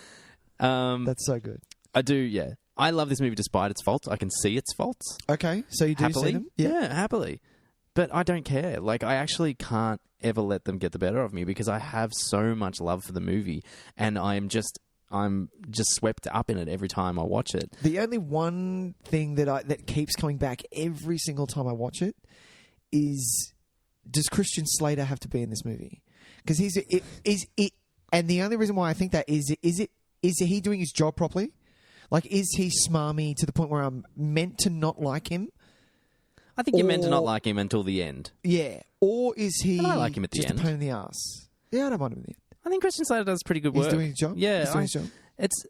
That's so good. I do, yeah. I love this movie despite its faults. I can see its faults. Okay, so you do happily. see them? Yeah, happily. But I don't care. Like, I actually can't ever let them get the better of me because I have so much love for the movie, and I'm just swept up in it every time I watch it. The only one thing that keeps coming back every single time I watch it is, does Christian Slater have to be in this movie? Because and the only reason why I think that is he doing his job properly? Like, is he smarmy to the point where I'm meant to not like him? I think you're meant to not like him until the end. Yeah. Or is he I like him at the just end. a pain in the ass? Yeah, I don't mind him at the end. I think Christian Slater does pretty good work. He's doing his job? Yeah. He's doing his job.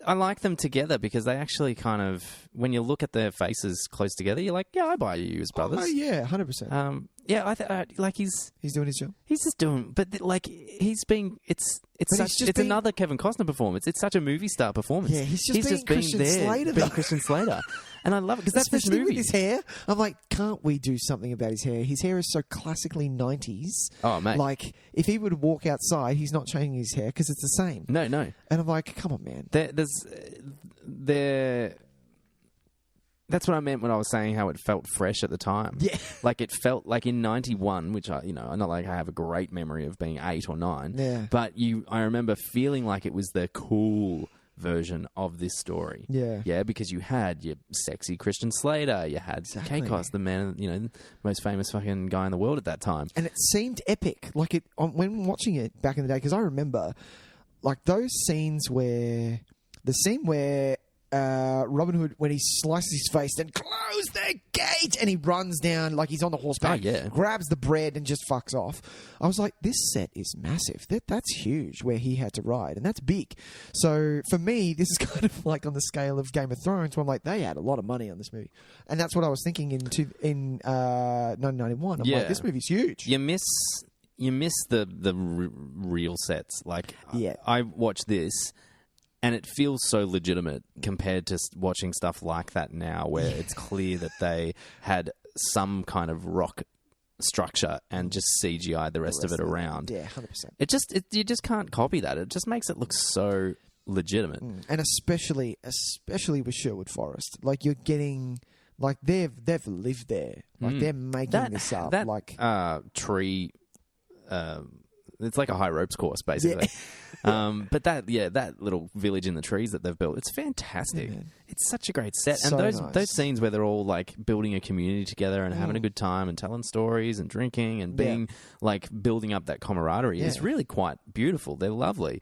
I like them together because they actually kind of, when you look at their faces close together, you're like, yeah, I buy you as brothers. Oh, yeah, 100%. Yeah, like he's doing his job. He's just doing, but like he's being, it's another Kevin Costner performance. It's such a movie star performance. Yeah, he's just being Christian Slater, being Christian Slater, and I love it because that's this Especially movie. with his hair. I'm like, can't we do something about his hair? His hair is so classically 90s. Oh, mate. Like, if he would walk outside, he's not changing his hair because it's the same. No. And I'm like, come on, man. That's what I meant when I was saying how it felt fresh at the time. Yeah. Like, it felt like in 91, which I'm not like I have a great memory of being 8 or 9. Yeah. But I remember feeling like it was the cool version of this story. Yeah. Yeah, because you had your sexy Christian Slater, you had K-Cos, the man, most famous fucking guy in the world at that time. And it seemed epic. Like, when watching it back in the day, because I remember, like, those scenes where... The scene where Robin Hood, when he slices his face, then close the gate, and he runs down like he's on the horseback, grabs the bread and just fucks off. I was like, this set is massive. That's huge where he had to ride, and that's big. So for me, this is kind of like on the scale of Game of Thrones, where I'm like, they had a lot of money on this movie. And that's what I was thinking in 1991. I'm like, this movie's huge. You miss the real sets. Like, I watched this... And it feels so legitimate compared to watching stuff like that now, where it's clear that they had some kind of rock structure and just CGI the rest of it around. Yeah, 100%. You just can't copy that. It just makes it look so legitimate. And especially with Sherwood Forest, like you're getting, like they've lived there, like they're making this up. That like tree. It's like a high ropes course, basically. But that little village in the trees that they've built, it's fantastic. Yeah, it's such a great set. So and nice. those scenes where they're all like building a community together and having a good time and telling stories and drinking and being like building up that camaraderie is really quite beautiful. They're lovely.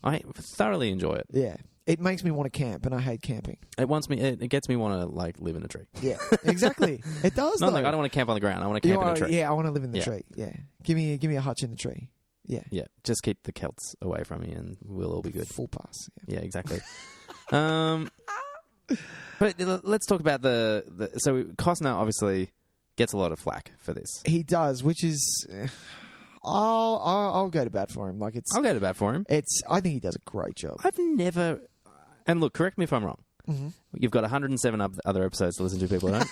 I thoroughly enjoy it. Yeah. It makes me want to camp, and I hate camping. It gets me want to like live in a tree. Yeah, exactly. It does. Not like I don't want to camp on the ground. I want to camp in a tree. Yeah, I want to live in the tree. Yeah, give me a hutch in the tree. Yeah. Just keep the Celts away from me, and we'll all be good. Full pass. Yeah, exactly. But let's talk about so Costner obviously gets a lot of flack for this. He does, which is. I'll go to bat for him. Like I'll go to bat for him. I think he does a great job. I've never. And look, correct me if I'm wrong. Mm-hmm. You've got 107 other episodes to listen to, people don't.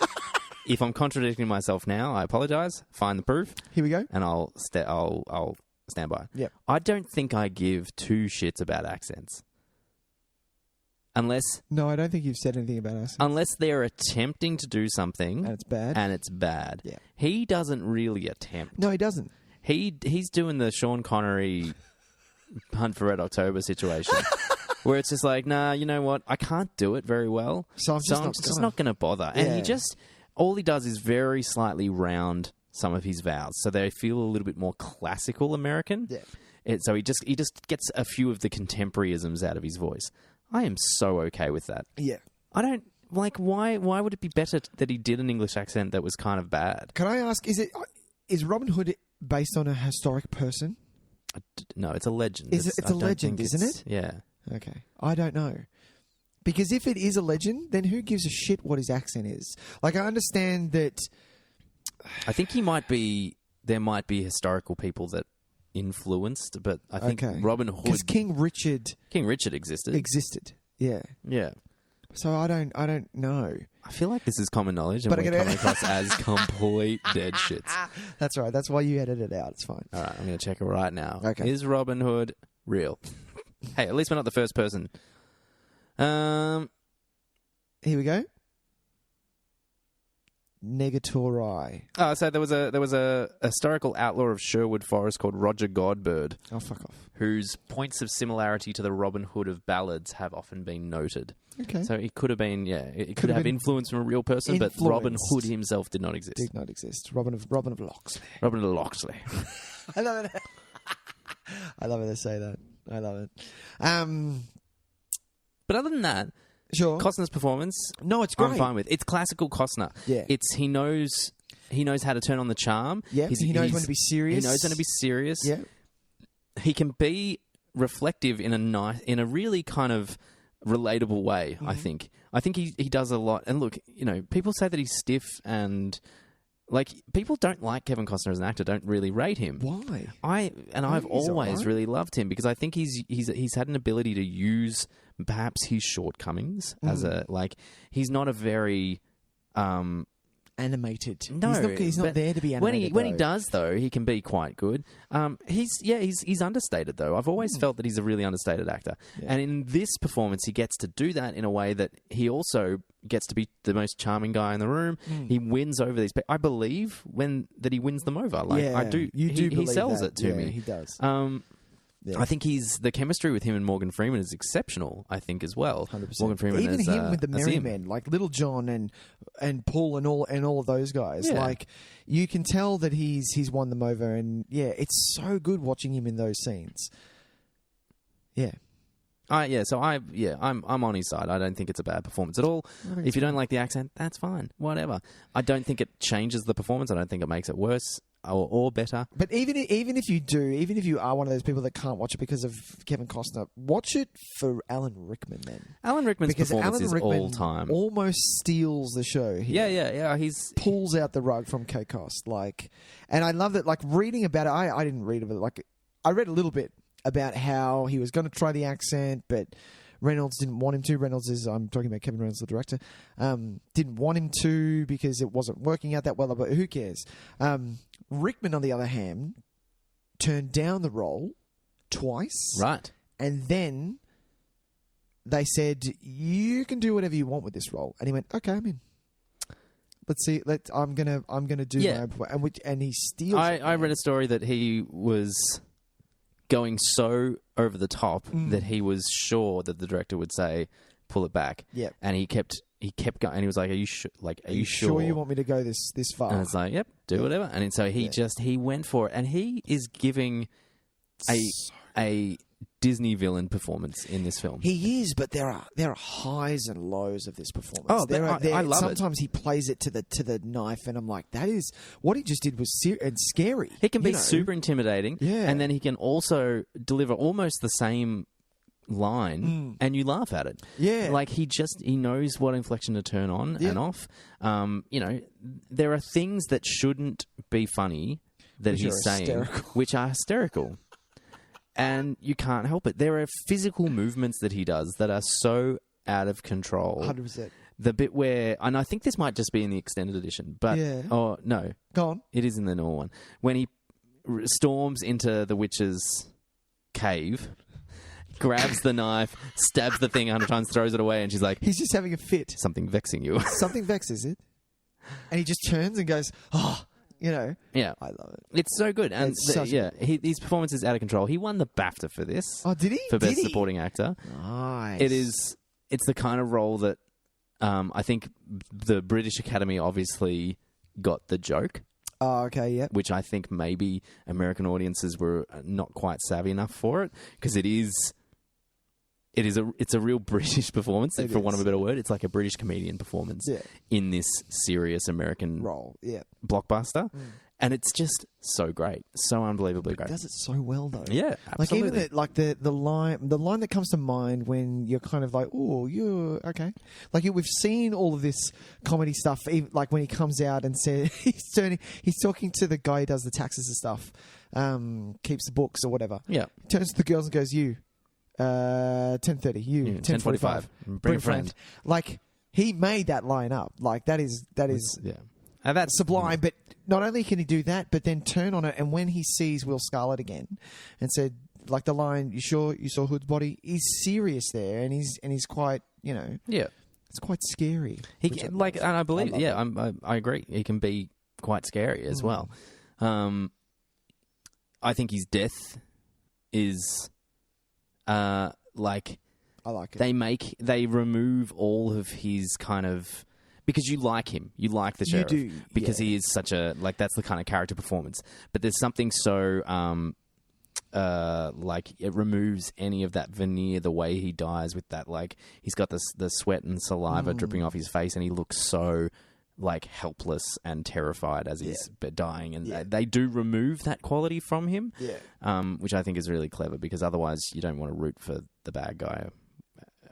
if I'm contradicting myself now, I apologise. Find the proof. Here we go. And I'll stand by. Yep. I don't think I give two shits about accents. No, I don't think you've said anything about accents. Unless they're attempting to do something. And it's bad. Yeah. He doesn't really attempt. No, he doesn't. He's doing the Sean Connery Hunt for Red October situation. Where it's just like, nah, you know what? I can't do it very well. So I'm just not going to bother. Yeah. And all he does is very slightly round some of his vowels. So they feel a little bit more classical American. Yeah. So he just gets a few of the contemporaryisms out of his voice. I am so okay with that. Yeah. I don't, why would it be better that he did an English accent that was kind of bad? Can I ask, is Robin Hood based on a historic person? No, it's a legend. It's a legend, isn't it? Yeah. Okay. I don't know. Because if it is a legend, then who gives a shit what his accent is? Like, I understand that... I think there might be historical people that influenced, but I think Robin Hood... Because King Richard existed. Yeah. Yeah. So I don't know. I feel like this is common knowledge and we're coming across as complete dead shits. That's right. That's why you edit it out. It's fine. All right. I'm going to check it right now. Okay. Is Robin Hood real? Hey, at least we're not the first person. Here we go. Negatory. Oh, so there was a historical outlaw of Sherwood Forest called Roger Godbird. Oh, fuck off. Whose points of similarity to the Robin Hood of ballads have often been noted. Okay. So it could have been, it could have influence from a real person, but Robin Hood himself did not exist. Did not exist. Robin of Locksley. Robin of Locksley. I love it. I love it to say that. I love it. But other than that, sure. Costner's performance, no, it's great. I'm fine with. It's classical Costner. Yeah. He knows how to turn on the charm. Yeah. He knows when to be serious. He knows when to be serious. Yeah. He can be reflective in a really kind of relatable way. Mm-hmm. I think he does a lot. And look, people say that he's stiff and. People don't like Kevin Costner as an actor, don't really rate him. Why? I've always really loved him because I think he's had an ability to use perhaps his shortcomings as he's not a very animated. No, he's not there to be animated. When he does though, he can be quite good. He's understated though. I've always felt that he's a really understated actor, and in this performance, he gets to do that in a way that he also gets to be the most charming guy in the room. He wins over these people. I believe that he wins them over. I do. He sells it to me. He does. I think the chemistry with him and Morgan Freeman is exceptional. I think as well. 100%. Morgan Freeman, even as, him with the Merry him. Men, like Little John and Paul and all of those guys. Yeah. Like you can tell that he's won them over, and it's so good watching him in those scenes. Yeah. I'm on his side. I don't think it's a bad performance at all. If you don't like the accent, that's fine. Whatever. I don't think it changes the performance. I don't think it makes it worse or better. But even if you do, even if you are one of those people that can't watch it because of Kevin Costner, watch it for Alan Rickman then. Alan Rickman's performance is all time. Almost steals the show here. Yeah. He pulls out the rug from Kate Cost. And I love that. Reading about it, I didn't read about it. I read a little bit about how he was going to try the accent, but Reynolds didn't want him to. I'm talking about Kevin Reynolds, the director, didn't want him to because it wasn't working out that well, but who cares? Rickman, on the other hand, turned down the role twice. Right. And then they said, you can do whatever you want with this role. And he went, okay, I'm in. Let's see. I'm gonna do my and he steals. I read a story that he was going so over the top that he was sure that the director would say, "Pull it back." Yeah, and he kept going, and he was like, "Are you sure? Are you sure you want me to go this far?" And it's like, "Yep, do whatever." And so he went for it, and he is giving a Disney villain performance in this film. He is, but there are highs and lows of this performance. Oh, I love sometimes he plays it to the knife, and I'm like, that is what he just did was scary. He can be super intimidating, and then he can also deliver almost the same line, and you laugh at it. Yeah, he knows what inflection to turn on and off. There are things that shouldn't be funny that he's saying, which are hysterical. And you can't help it. There are physical movements that he does that are so out of control. 100%. the bit where, and I think this might just be in the extended edition, but oh no, go on, it is in the normal one when he storms into the witch's cave, grabs the knife, stabs the thing 100 times, throws it away, and she's like, he's just having a fit. Something vexing you. Something vexes it, and he just turns and goes, oh. Yeah, I love it. It's so good, and his performance is out of control. He won the BAFTA for this. Oh, did he? For Best Supporting Actor. Nice. It's the kind of role that I think the British Academy obviously got the joke. Oh, okay, yeah. Which I think maybe American audiences were not quite savvy enough for it, because it's a real British performance, for want of a better word. It's like a British comedian performance in this serious American role, blockbuster. And it's just so great, so unbelievably great. It does it so well, though. Yeah, absolutely. Like even the line that comes to mind when you're kind of like, oh, you're okay. Like we've seen all of this comedy stuff. Even, like when he comes out and says he's talking to the guy who does the taxes and stuff, keeps the books or whatever. Yeah, he turns to the girls and goes, "You, 10:30. You, 10:45. Bring a friend." Like he made that line up. Like that is and that's sublime. But not only can he do that, but then turn on it. And when he sees Will Scarlett again, and said, like the line, "You sure you saw Hood's body?" He's serious there, and he's quite, it's quite scary. And I believe, I agree. He can be quite scary as well. I think his death is, I like it. They remove all of his kind of. Because you like him. You like the sheriff. You do. Because he is such a... Like, that's the kind of character performance. But there's something so... like, it removes any of that veneer, the way he dies with that. Like, he's got the sweat and saliva dripping off his face, and he looks so, like, helpless and terrified as he's dying. And they do remove that quality from him, which I think is really clever, because otherwise you don't want to root for the bad guy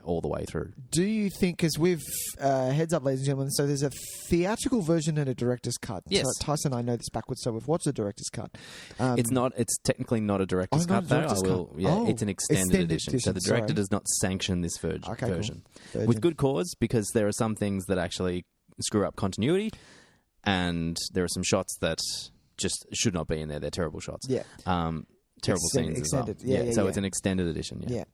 all the way through. Do you think, because we've, heads up, ladies and gentlemen, so there's a theatrical version and a director's cut. Yes. So Tyson and I know this backwards, so we've watched the director's cut. It's technically not a director's cut, though. It's an extended edition. So the director does not sanction this version. Cool. With good cause, because there are some things that actually screw up continuity, and there are some shots that just should not be in there. They're terrible shots. Yeah. Terrible scenes extended. as well. So it's an extended edition. Yeah.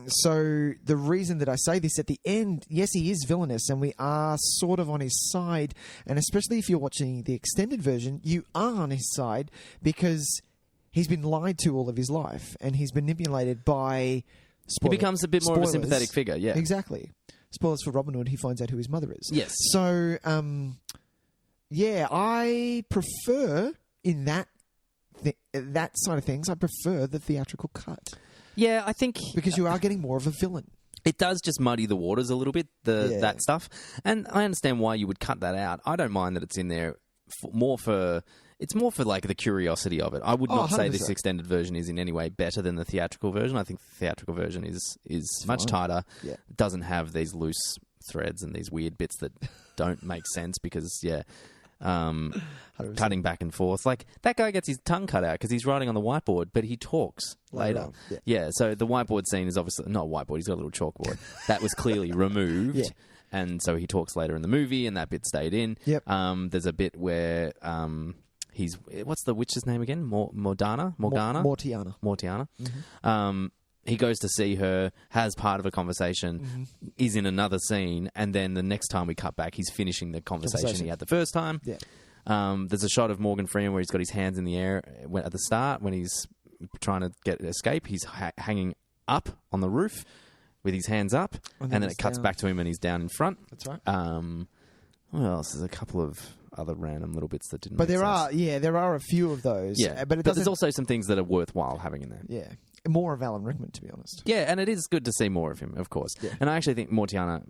So the reason that I say this at the end, yes, he is villainous, and we are sort of on his side. And especially if you're watching the extended version, you are on his side because he's been lied to all of his life, and he's manipulated by. He becomes a bit more of a sympathetic figure. Yeah, exactly. Spoilers for Robin Hood. He finds out who his mother is. Yes. So, I prefer in that side of things. I prefer the theatrical cut. Yeah, I think... Because you are getting more of a villain. It does just muddy the waters a little bit, that stuff. And I understand why you would cut that out. I don't mind that it's in there it's more for like the curiosity of it. I would not say this extended version is in any way better than the theatrical version. I think the theatrical version is much tighter. Yeah. It doesn't have these loose threads and these weird bits that don't make sense because, cutting back and forth. Like, that guy gets his tongue cut out because he's writing on the whiteboard, but he talks later. Yeah, so the whiteboard scene is obviously... Not a whiteboard, he's got a little chalkboard. That was clearly removed. Yeah. And so he talks later in the movie, and that bit stayed in. Yep. There's a bit where he's... What's the witch's name again? Morgana? Mortiana. Mm-hmm. He goes to see her, has part of a conversation, is in another scene, and then the next time we cut back, he's finishing the conversation he had the first time. Yeah. There's a shot of Morgan Freeman where he's got his hands in the air at the start when he's trying to escape. He's hanging up on the roof with his hands up, and then it cuts back to him and he's down in front. That's right. What else? There's a couple of other random little bits that didn't make sense. There are a few of those. Yeah, but there's also some things that are worthwhile having in there. Yeah. More of Alan Rickman, to be honest. Yeah, and it is good to see more of him, of course. Yeah. And I actually think Mortiana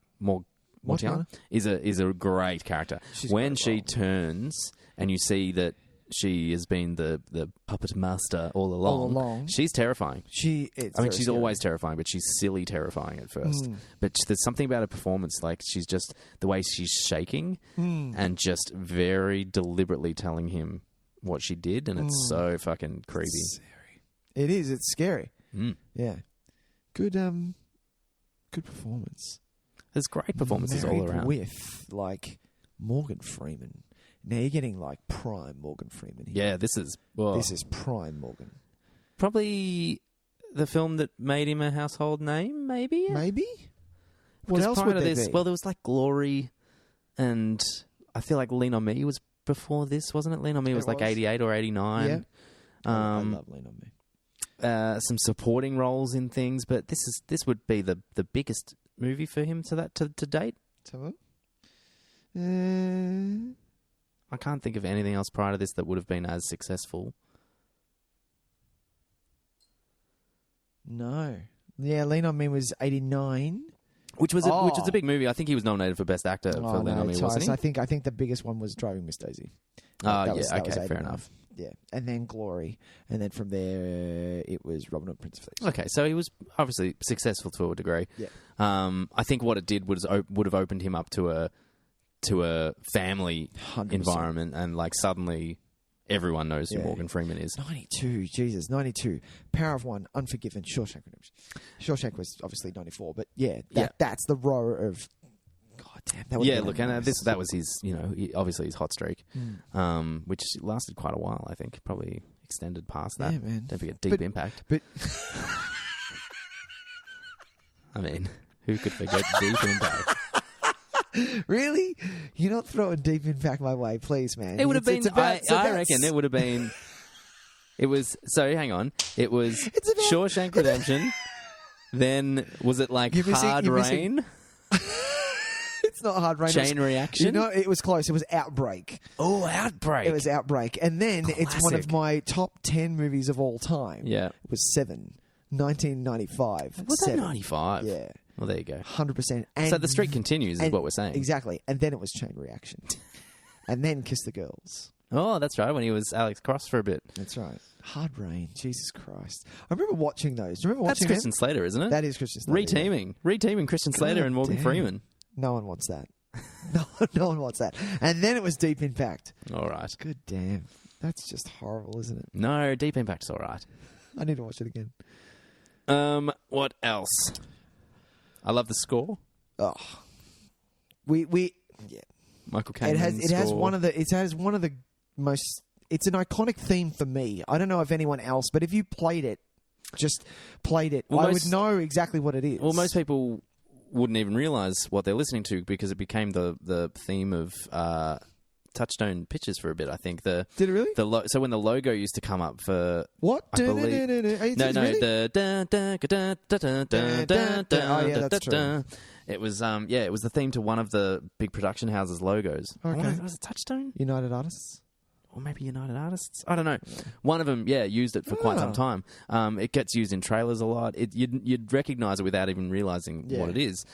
is a great character. When she turns and you see that she has been the puppet master all along. She's terrifying. She's always terrifying, but she's silly terrifying at first. But there's something about her performance, like she's just the way she's shaking and just very deliberately telling him what she did, and it's so fucking creepy. It is. It's scary. Yeah. Good performance. There's great performances all married around. with like Morgan Freeman. Now you're getting like prime Morgan Freeman here. Yeah, this is prime Morgan. Probably the film that made him a household name, maybe? Maybe? What Because else prior would to there this, be? well, there was like Glory, and I feel like Lean on Me was before this, wasn't it? Lean on Me was like 88 or 89. Yeah. I love Lean on Me. Some supporting roles in things, but this would be the biggest movie for him to date. I can't think of anything else prior to this that would have been as successful. No. Yeah, Lean on Me was 89. Which was a big movie. I think he was nominated for Best Actor for Lean on Me, wasn't he? I think the biggest one was Driving Miss Daisy. That was fair enough. Yeah, and then Glory, and then from there it was Robin Hood, Prince of Thieves. Okay, so he was obviously successful to a degree. Yeah. I think what it did was would have opened him up to a family 100%. environment, and like suddenly everyone knows who Morgan Freeman is. 92, Jesus, 92. Power of One, Unforgiven, Shawshank Redemption. Shawshank was obviously 94, but that's the row of. God damn, that would look, and that was his, obviously his hot streak, which lasted quite a while. I think probably extended past that. Yeah, man. Don't forget Deep Impact. But I mean, who could forget Deep Impact? Really? You're not throwing Deep Impact my way, please, man. It would have been. I about reckon it would have been. It was. So hang on. It was Shawshank Redemption. Then was it like Hard Rain? It's not Hard Rain. Chain Reaction? It was close. It was Outbreak. Oh, Outbreak. It was Outbreak. And then it's one of my top 10 movies of all time. Yeah. It was 7. 1995. Was that 7. 95? Yeah. Well, there you go. 100%. So the streak continues is what we're saying. Exactly. And then it was Chain Reaction. And then Kiss the Girls. Oh, that's right. When he was Alex Cross for a bit. That's right. Hard Rain. Jesus Christ. I remember watching those. Do you remember watching That's Christian Slater, isn't it? That is Christian Slater. Reteaming Christian Slater and Morgan Freeman. No one wants that. No one wants that. And then it was Deep Impact. All right. Good damn. That's just horrible, isn't it? No, Deep Impact's all right. I need to watch it again. What else? I love the score. Oh. Michael Caine. It has one of the most. It's an iconic theme for me. I don't know if anyone else, but if you played it, I would know exactly what it is. Well, most people wouldn't even realize what they're listening to because it became the theme of Touchstone Pictures for a bit. I think Did it really? So when the logo used to come up for what? I believe Oh yeah, that's true. It was it was the theme to one of the big production houses' logos. Okay. Was it Touchstone? United Artists. Or maybe United Artists? I don't know. One of them, used it for quite some time. It gets used in trailers a lot. You'd recognise it without even realising what it is.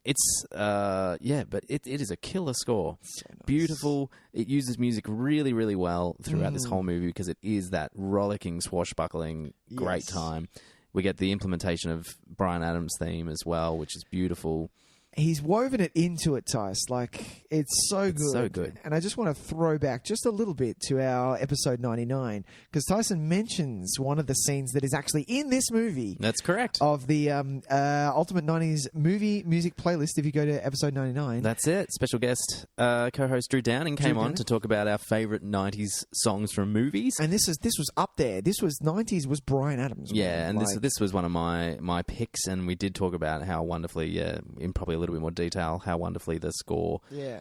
It's but it is a killer score. So nice. Beautiful. It uses music really, really well throughout this whole movie because it is that rollicking, swashbuckling, great time. We get the implementation of Bryan Adams' theme as well, which is beautiful. He's woven it into it, Tys. Like, it's so good. So good. And I just want to throw back just a little bit to our episode 99, because Tyson mentions one of the scenes that is actually in this movie. That's correct. Of the Ultimate 90s Movie Music Playlist, if you go to episode 99. That's it. Special guest co-host Drew Downing came on to talk about our favourite 90s songs from movies. And this was up there. This was 90s was Bryan Adams. Yeah, and this was one of my picks, and we did talk about how wonderfully, in probably a little bit more detail, how wonderfully the score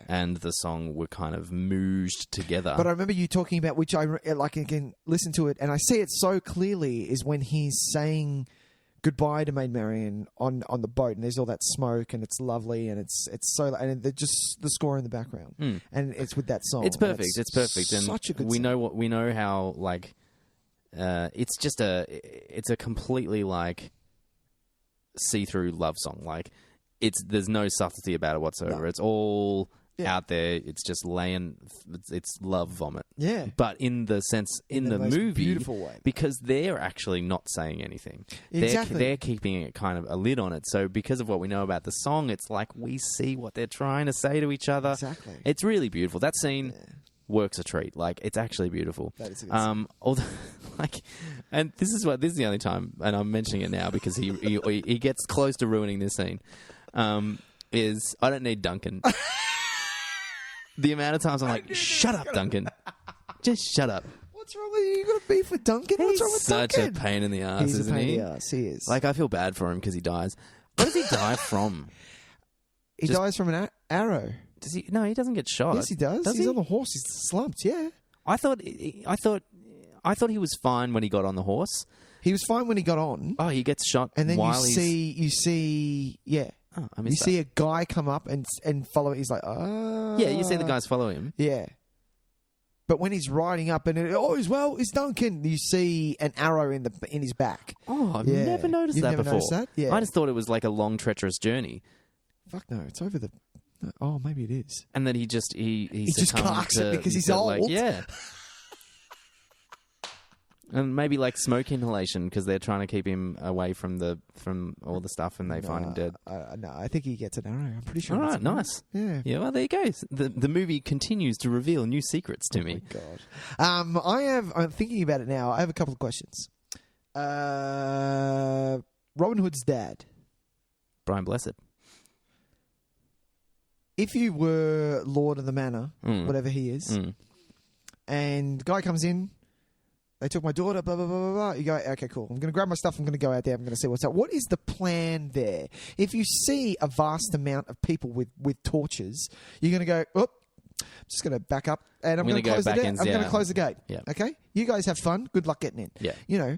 and the song were kind of mooged together. But I remember you talking about, which I can listen to it, and I see it so clearly, is when he's saying goodbye to Maid Marian on the boat, and there's all that smoke, and it's lovely, and it's so, and just the score in the background, and it's with that song. It's perfect. It's perfect, and such a good we song. know how like it's a completely like see-through love song. Like there's no subtlety about it whatsoever. No. It's all out there. It's just it's love vomit. Yeah. But in the sense, in the most movie, beautiful way. because they're actually not saying anything. Exactly. They're keeping it kind of a lid on it. So because of what we know about the song, it's like we see what they're trying to say to each other. Exactly. It's really beautiful. That scene works a treat. Like, it's actually beautiful. That is a good scene. Although, and this is the only time, and I'm mentioning it now because he gets close to ruining this scene. is I don't need Duncan. The amount of times I'm like, shut up, Duncan. Just shut up. What's wrong with you? You got a beef with Duncan? What's wrong with Duncan? Such a pain in the ass, He's isn't a pain he? in the ass. He is. Like, I feel bad for him because he dies. What does he die from? He dies from an arrow. Does he? No, he doesn't get shot. Yes, he does. He's on the horse. He's slumped. Yeah. I thought he was fine when he got on the horse. He was fine when he got on. Oh, he gets shot, and then while you see, yeah. Oh, I you missed see that. a guy come up and follow it. He's like, oh. Yeah, you see the guys follow him. Yeah. But when he's riding up and it's Duncan, you see an arrow in his back. Oh, I've never noticed that before. Noticed that? Yeah. I just thought it was like a long, treacherous journey. Fuck no, it's over the. Oh, maybe it is. And then he just clocks it because he's old. Like, yeah. And maybe like smoke inhalation because they're trying to keep him away from all the stuff, and they find him dead. No, I think he gets an arrow. I'm pretty sure. All right, nice. Yeah. Yeah. Well, there you go. The movie continues to reveal new secrets to me. Oh my God. I'm thinking about it now. I have a couple of questions. Robin Hood's dad, Brian Blessed. If you were Lord of the Manor, whatever he is, and guy comes in. They took my daughter, blah, blah, blah, blah, blah. You go, okay, cool. I'm going to grab my stuff. I'm going to go out there. I'm going to see what's up. What is the plan there? If you see a vast amount of people with torches, you're going to go, I'm just going to back up and I'm going to close the gate. I'm going to close the gate. Yeah. Okay? You guys have fun. Good luck getting in. Yeah. You know,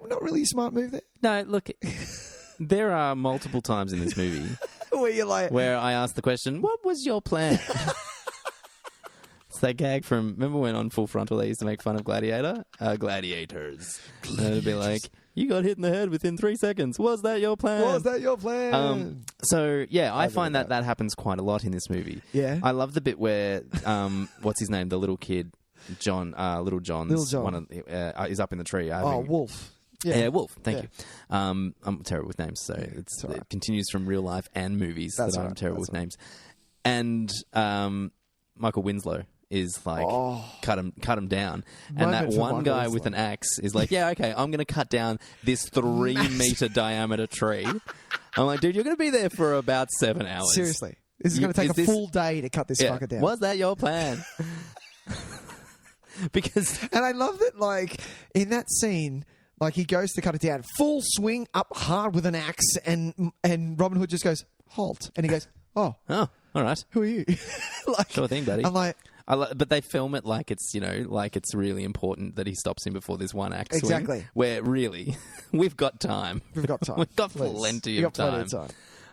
not really a smart move there. No, look, there are multiple times in this movie where you're like, where I ask the question, what was your plan? It's that gag from, remember when on Full Frontal they used to make fun of gladiators? And it'd be like, you got hit in the head within 3 seconds. Was that your plan? Was that your plan? So, yeah, I find that happens quite a lot in this movie. Yeah. I love the bit where, what's his name, the little kid, Little John. Is up in the tree. Wolf. Yeah, Wolf. Thank you. I'm terrible with names, so it continues from real life and movies I'm terrible with names. And Michael Winslow is like, cut him down. And that one guy with an axe is like, yeah, okay, I'm going to cut down this 3-meter diameter tree. I'm like, dude, you're going to be there for about 7 hours. Seriously. This is going to take a full day to cut this fucker down. Was that your plan? And I love that, like, in that scene, like, he goes to cut it down, full swing, up hard with an axe, and Robin Hood just goes, halt. And he goes, oh, all right. Who are you? Like, sure thing, buddy. I'm like... but they film it like it's, like it's really important that he stops him before this one axe swing. Exactly. Where really, we've got time. We've got time. We've got plenty of time.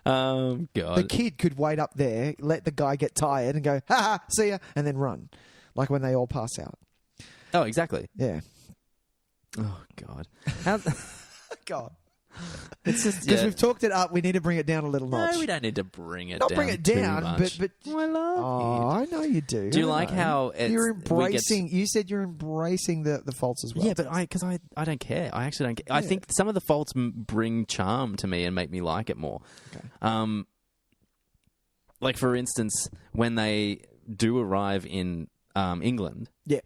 God. The kid could wait up there, let the guy get tired and go, ha ha, see ya, and then run. Like when they all pass out. Oh, exactly. Yeah. Oh, God. God. It's just because we've talked it up, we need to bring it down a little notch. No, we don't need to bring it Not down. Not bring it down, but I love it. I know you do. Do you like how you're embracing? You said you're embracing the faults as well. Yeah, but because I don't care. I actually don't care. Yeah. I think some of the faults bring charm to me and make me like it more. Okay. Like for instance, when they do arrive in England. Yeah.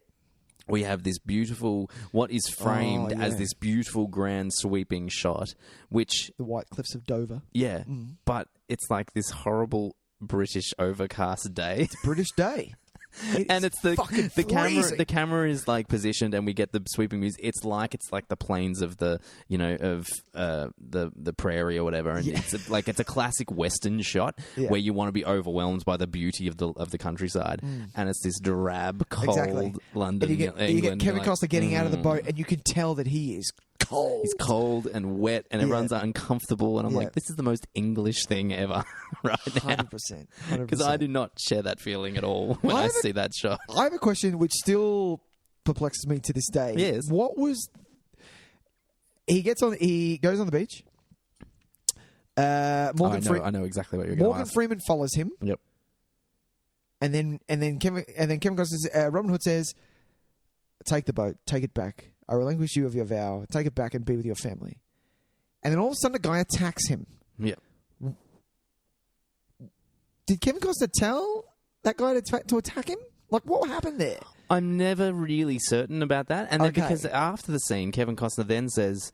We have this beautiful, what is framed as this beautiful, grand, sweeping shot, which... The White Cliffs of Dover. Yeah, but it's like this horrible British overcast day. It's a British day. And it's the camera is like positioned, and we get the sweeping music. It's like the plains of the the prairie or whatever, and it's a classic Western shot where you want to be overwhelmed by the beauty of the countryside, and it's this drab, cold London. And you get Kevin Costner getting out of the boat, and you can tell that he is cold. He's cold and wet, and everyone's uncomfortable, and I'm like, this is the most English thing ever, right now. 100%. Because I do not share that feeling at all when I see that shot. I have a question which still perplexes me to this day. Yes. What was... He goes on the beach. I know exactly what you're going to ask. Morgan Freeman follows him. Yep. And then Kevin Costner says, Robin Hood says, take the boat, take it back. I relinquish you of your vow. Take it back and be with your family. And then all of a sudden, a guy attacks him. Yeah. Did Kevin Costner tell that guy to attack him? Like, what happened there? I'm never really certain about that. And then because after the scene, Kevin Costner then says,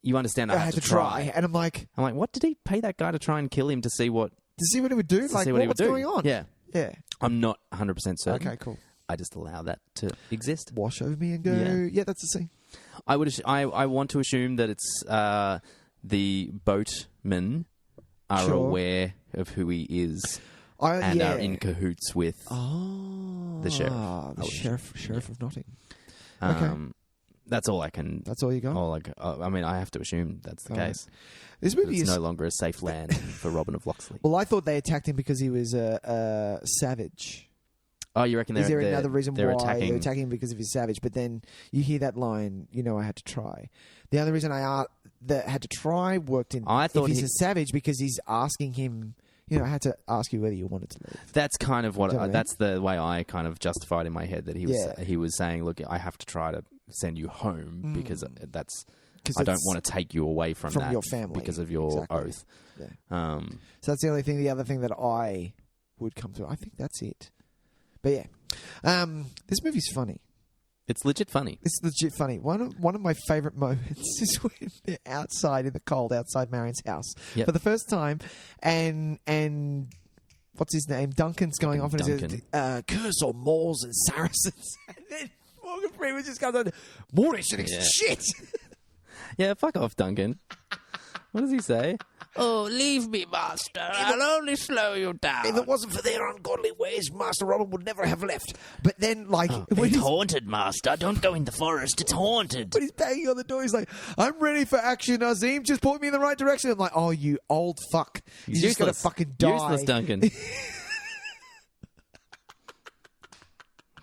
you understand I had to try. And I'm like, what? Did he pay that guy to try and kill him to see what To see what he would do? To Like, see what he what's would do. going on? Yeah. Yeah. I'm not 100% certain. Okay, cool. I just allow that to exist. Wash over me and go, yeah that's the scene. I want to assume that it's the boatmen are aware of who he is and are in cahoots with the sheriff. The sheriff of Notting. That's all I can... That's all you got? I mean, I have to assume that's the case. This movie is no longer a safe land for Robin of Locksley. Well, I thought they attacked him because he was a savage. Oh, you reckon Is there another reason why attacking? they're attacking him because of his savage? But then you hear that line, I had to try. The other reason I had to try worked in I thought if he's a savage because he's asking him, I had to ask you whether you wanted to leave. That's kind of what... that's mean? the way I kind of justified in my head that he was saying, look, I have to try to send you home because I don't want to take you away from that your family because of your oath. Yeah. So that's the only thing. The other thing that I would come to, I think that's it. But yeah, this movie's funny. It's legit funny. It's legit funny. One of my favourite moments is when they're outside in the cold, outside Marion's house for the first time, and what's his name? Duncan's going off and says, "Curse on Moors and Saracens," and then Morgan Freeman just comes on, "Morning shit." Yeah, fuck off, Duncan. What does he say? Oh, leave me, master. I'll only slow you down. If it wasn't for their ungodly ways, Master Robin would never have left. But then, it's haunted, master. Don't go in the forest. It's haunted. When he's banging on the door, he's like, I'm ready for action, Azim. Just point me in the right direction. I'm like, oh, you old fuck. You're just going to fucking die. Useless, Duncan.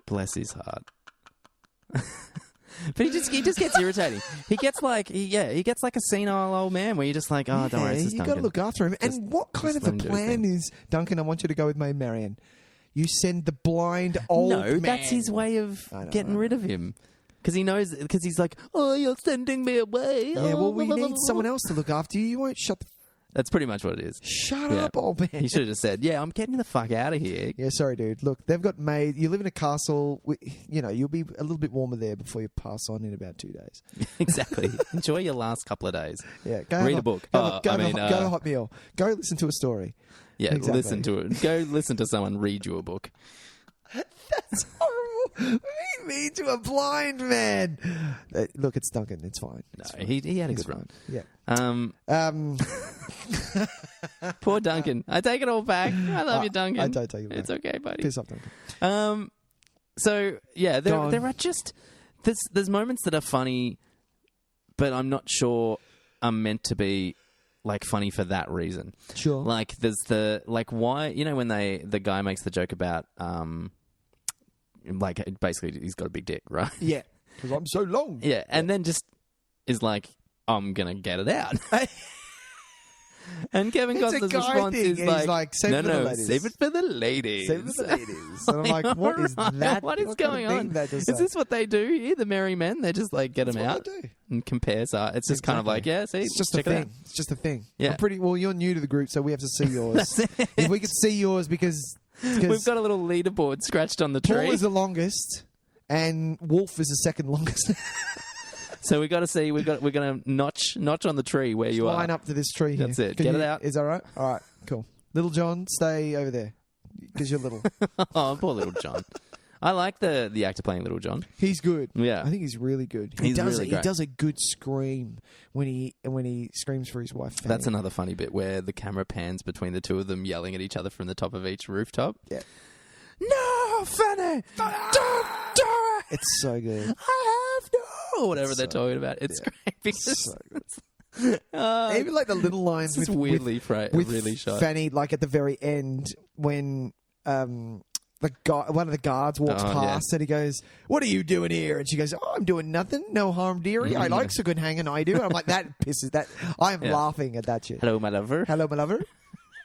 Bless his heart. But he just gets irritating. He gets like a senile old man where you're just like, oh, don't worry, it's just you Duncan. got to look after him. And what kind of a plan is, Duncan? I want you to go with Maid Marian. You send the blind old man. No, that's his way of getting rid of him. Because he knows, because he's like, oh, you're sending me away. Yeah, well, we need someone else to look after you. You won't shut the... That's pretty much what it is. Shut up, old man. He should have just said, yeah, I'm getting the fuck out of here. Yeah, sorry, dude. Look, they've got maid. You live in a castle. You'll be a little bit warmer there before you pass on in about 2 days. Exactly. Enjoy your last couple of days. Yeah, read a book. Go to a hot meal. Go listen to a story. Yeah, listen to it. Go listen to someone read you a book. That's horrible. Me to a blind man. Look, it's Duncan. It's fine. He had a good run. Yeah. Poor Duncan. I take it all back. I love you, Duncan. I don't take it back. It's okay, buddy. Piss off, Duncan. So yeah, there are just there's moments that are funny, but I'm not sure are meant to be like funny for that reason. Sure. Like there's why when the guy makes the joke about like basically he's got a big dick, right? Yeah. Because I'm so long. Yeah, and then just is like, I'm gonna get it out. And Kevin Costner's response is like save it for the ladies. Save it for the ladies. Save it for the ladies. And I'm like, what is that? What is going on? Is this what they do here, the merry men? They just like get them out and compare. So it's just kind of like, yeah, see, it's just a thing. It's just a thing. Yeah. You're new to the group, so we have to see yours. If we could see yours because we've got a little leaderboard scratched on the tree. Paul is the longest, and Wolf is the second longest. So we got to see. We're going to notch on the tree where you are. Line up to this tree. Here. That's it. Get it out. Is that right? All right. Cool. Little John, stay over there because you're little. Oh, poor Little John. I like the actor playing Little John. He's good. Yeah, I think he's really good. He does a good scream when he screams for his wife. Fanny. That's another funny bit where the camera pans between the two of them yelling at each other from the top of each rooftop. Yeah. No, Fanny, don't do it. It's so good. I have no, or whatever they're talking about. It's great because. So good. Even like the little lines with weirdly really shot. Fanny, like at the very end when one of the guards walks past and he goes, "What are you doing here?" And she goes, "Oh, I'm doing nothing. No harm, dearie. I like so good hanging. I do." And I'm like, that pisses that. I'm laughing at that shit. Hello, my lover. Hello, my lover.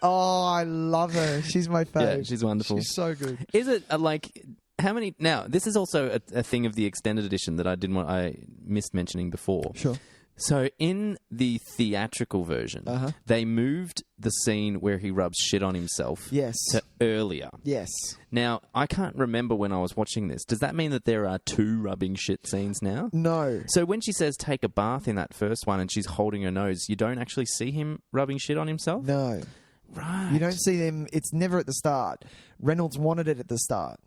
Oh, I love her. She's my fave. Yeah, she's wonderful. She's so good. Is it like how many? Now, this is also a thing of the extended edition that I missed mentioning before. Sure. So in the theatrical version, they moved the scene where he rubs shit on himself to earlier. Yes. Now, I can't remember when I was watching this. Does that mean that there are 2 rubbing shit scenes now? No. So when she says take a bath in that first one and she's holding her nose, you don't actually see him rubbing shit on himself? No. Right. You don't see them. It's never at the start. Reynolds wanted it at the start,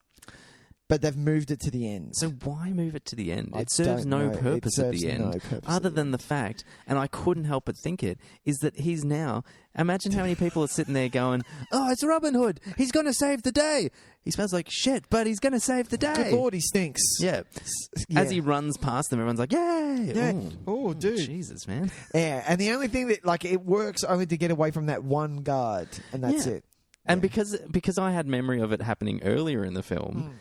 but they've moved it to the end. So why move it to the end? I It serves don't no know. purpose It at the serves end, no purpose other at the than the fact, and I couldn't help but think it, is that he's now... Imagine how many people are sitting there going, oh, it's Robin Hood. He's going to save the day. He smells like shit, but he's going to save the day. Good Lord, he stinks. Yeah. As he runs past them, everyone's like, yay! Yeah. Ooh. Oh, dude. Jesus, man. Yeah, and the only thing that, like, it works only to get away from that one guard, and that's it. And because I had memory of it happening earlier in the film,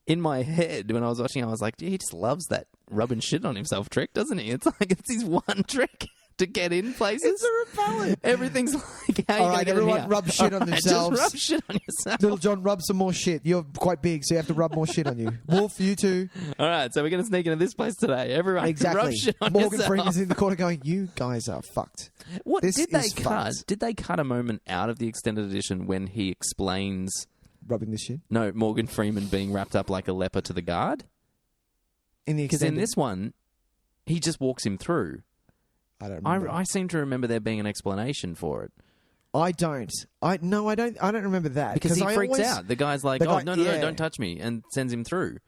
in my head, when I was watching, I was like, he just loves that rubbing shit on himself trick, doesn't he? It's like, it's his one trick to get in places. It's a repellent. Everything's like, how all right, everyone rub shit on themselves. Just rub shit on yourself. Little John, rub some more shit. You're quite big, so you have to rub more shit on you. Wolf, you too. All right, so we're going to sneak into this place today. Everyone Exactly. rub shit on Morgan yourself. Freeman's in the corner going, you guys are fucked. What This did they is cut? fucked. Did they cut a moment out of the extended edition when he explains... Rubbing this shit? No, Morgan Freeman being wrapped up like a leper to the guard? Because in this one, he just walks him through. I don't remember. I seem to remember there being an explanation for it. I don't. I don't remember that. Because he I freaks always- out. The guy's like, the oh, guy- no, don't touch me, and sends him through.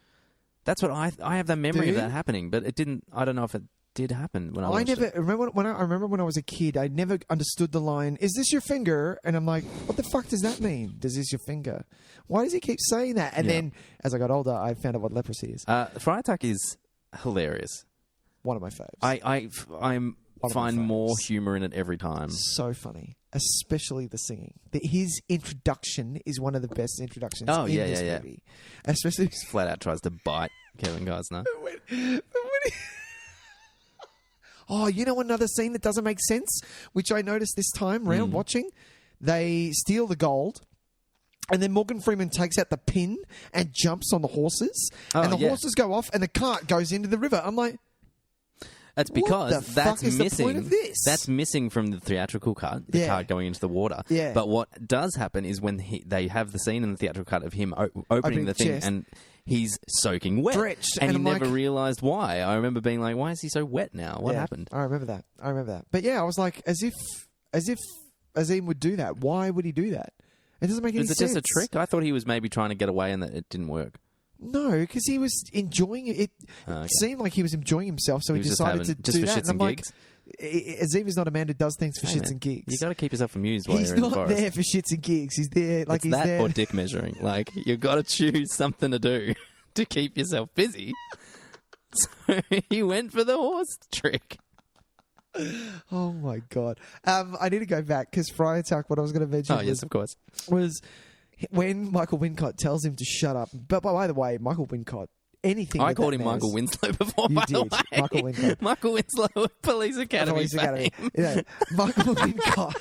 That's what I have that memory Do of you? that happening, but it didn't. I don't know if it did happen when I watched it. remember when I was a kid. I never understood the line. Is this your finger? And I'm like, what the fuck does that mean? Does this your finger? Why does he keep saying that? And then as I got older, I found out what leprosy is. Freitag is hilarious. One of my faves. I find more humor in it every time. So funny, especially the singing. His introduction is one of the best introductions. Oh, in yeah, this yeah, yeah. movie. Especially He flat out tries to bite Kevin Costner. Oh, you know another scene that doesn't make sense, which I noticed this time round watching? They steal the gold, and then Morgan Freeman takes out the pin and jumps on the horses, and the horses go off, and the cart goes into the river. I'm like... That's because what the that's fuck is missing. the point of this? That's missing from the theatrical cut, the cart going into the water. Yeah. But what does happen is when they have the scene in the theatrical cut of him opening the thing chest. and he's soaking wet. Drenched, and and he I'm never like- realised why. I remember being like, why is he so wet now? What happened? I remember that. But yeah, I was like, as if Azim would do that. Why would he do that? It doesn't make any Is it sense. just a trick? I thought he was maybe trying to get away and that it didn't work. No, because he was enjoying it. It seemed like he was enjoying himself, so he was just decided to having- just do for that. shits And I'm and like, Azim is not a man who does things for Hey, shits man, and gigs. You got to keep yourself amused while He's you're in the not forest. there for shits and gigs. He's there like It's he's that there. or dick measuring. Like, you've got to choose something to do to keep yourself busy. So he went for the horse trick. Oh my god! I need to go back because Freitag. What I was going to mention. Oh, yes, of course. Was when Michael Wincott tells him to shut up. But by the way, Michael Wincott. Anything. I with called that him man's- Michael Winslow before, You by the did, way. Michael Wincott. Michael Winslow of Police Academy. Police Academy. fame. Yeah, Michael Wincott.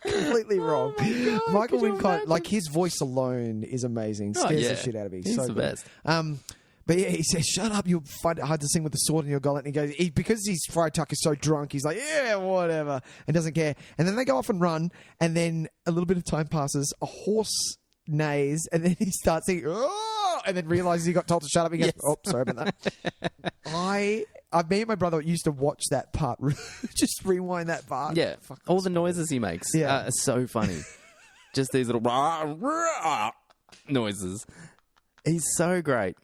Completely wrong. Michael could you Wincott, imagine? like his voice alone is amazing. Scares yeah. the shit out of me. He's so the good. best. But yeah, he says, "Shut up! You'll find it hard to sing with the sword in your gullet." And he goes, because he's Freitag is so drunk, he's like, "Yeah, whatever," and doesn't care. And then they go off and run, and then a little bit of time passes. A horse neighs, and then he starts singing, "Oh!" and then realizes he got told to shut up. He goes, Yes. "Oh, sorry about that." Me and my brother used to watch that part. Just rewind that part. Yeah. All the noises he makes are so funny. Just these little noises. He's so great.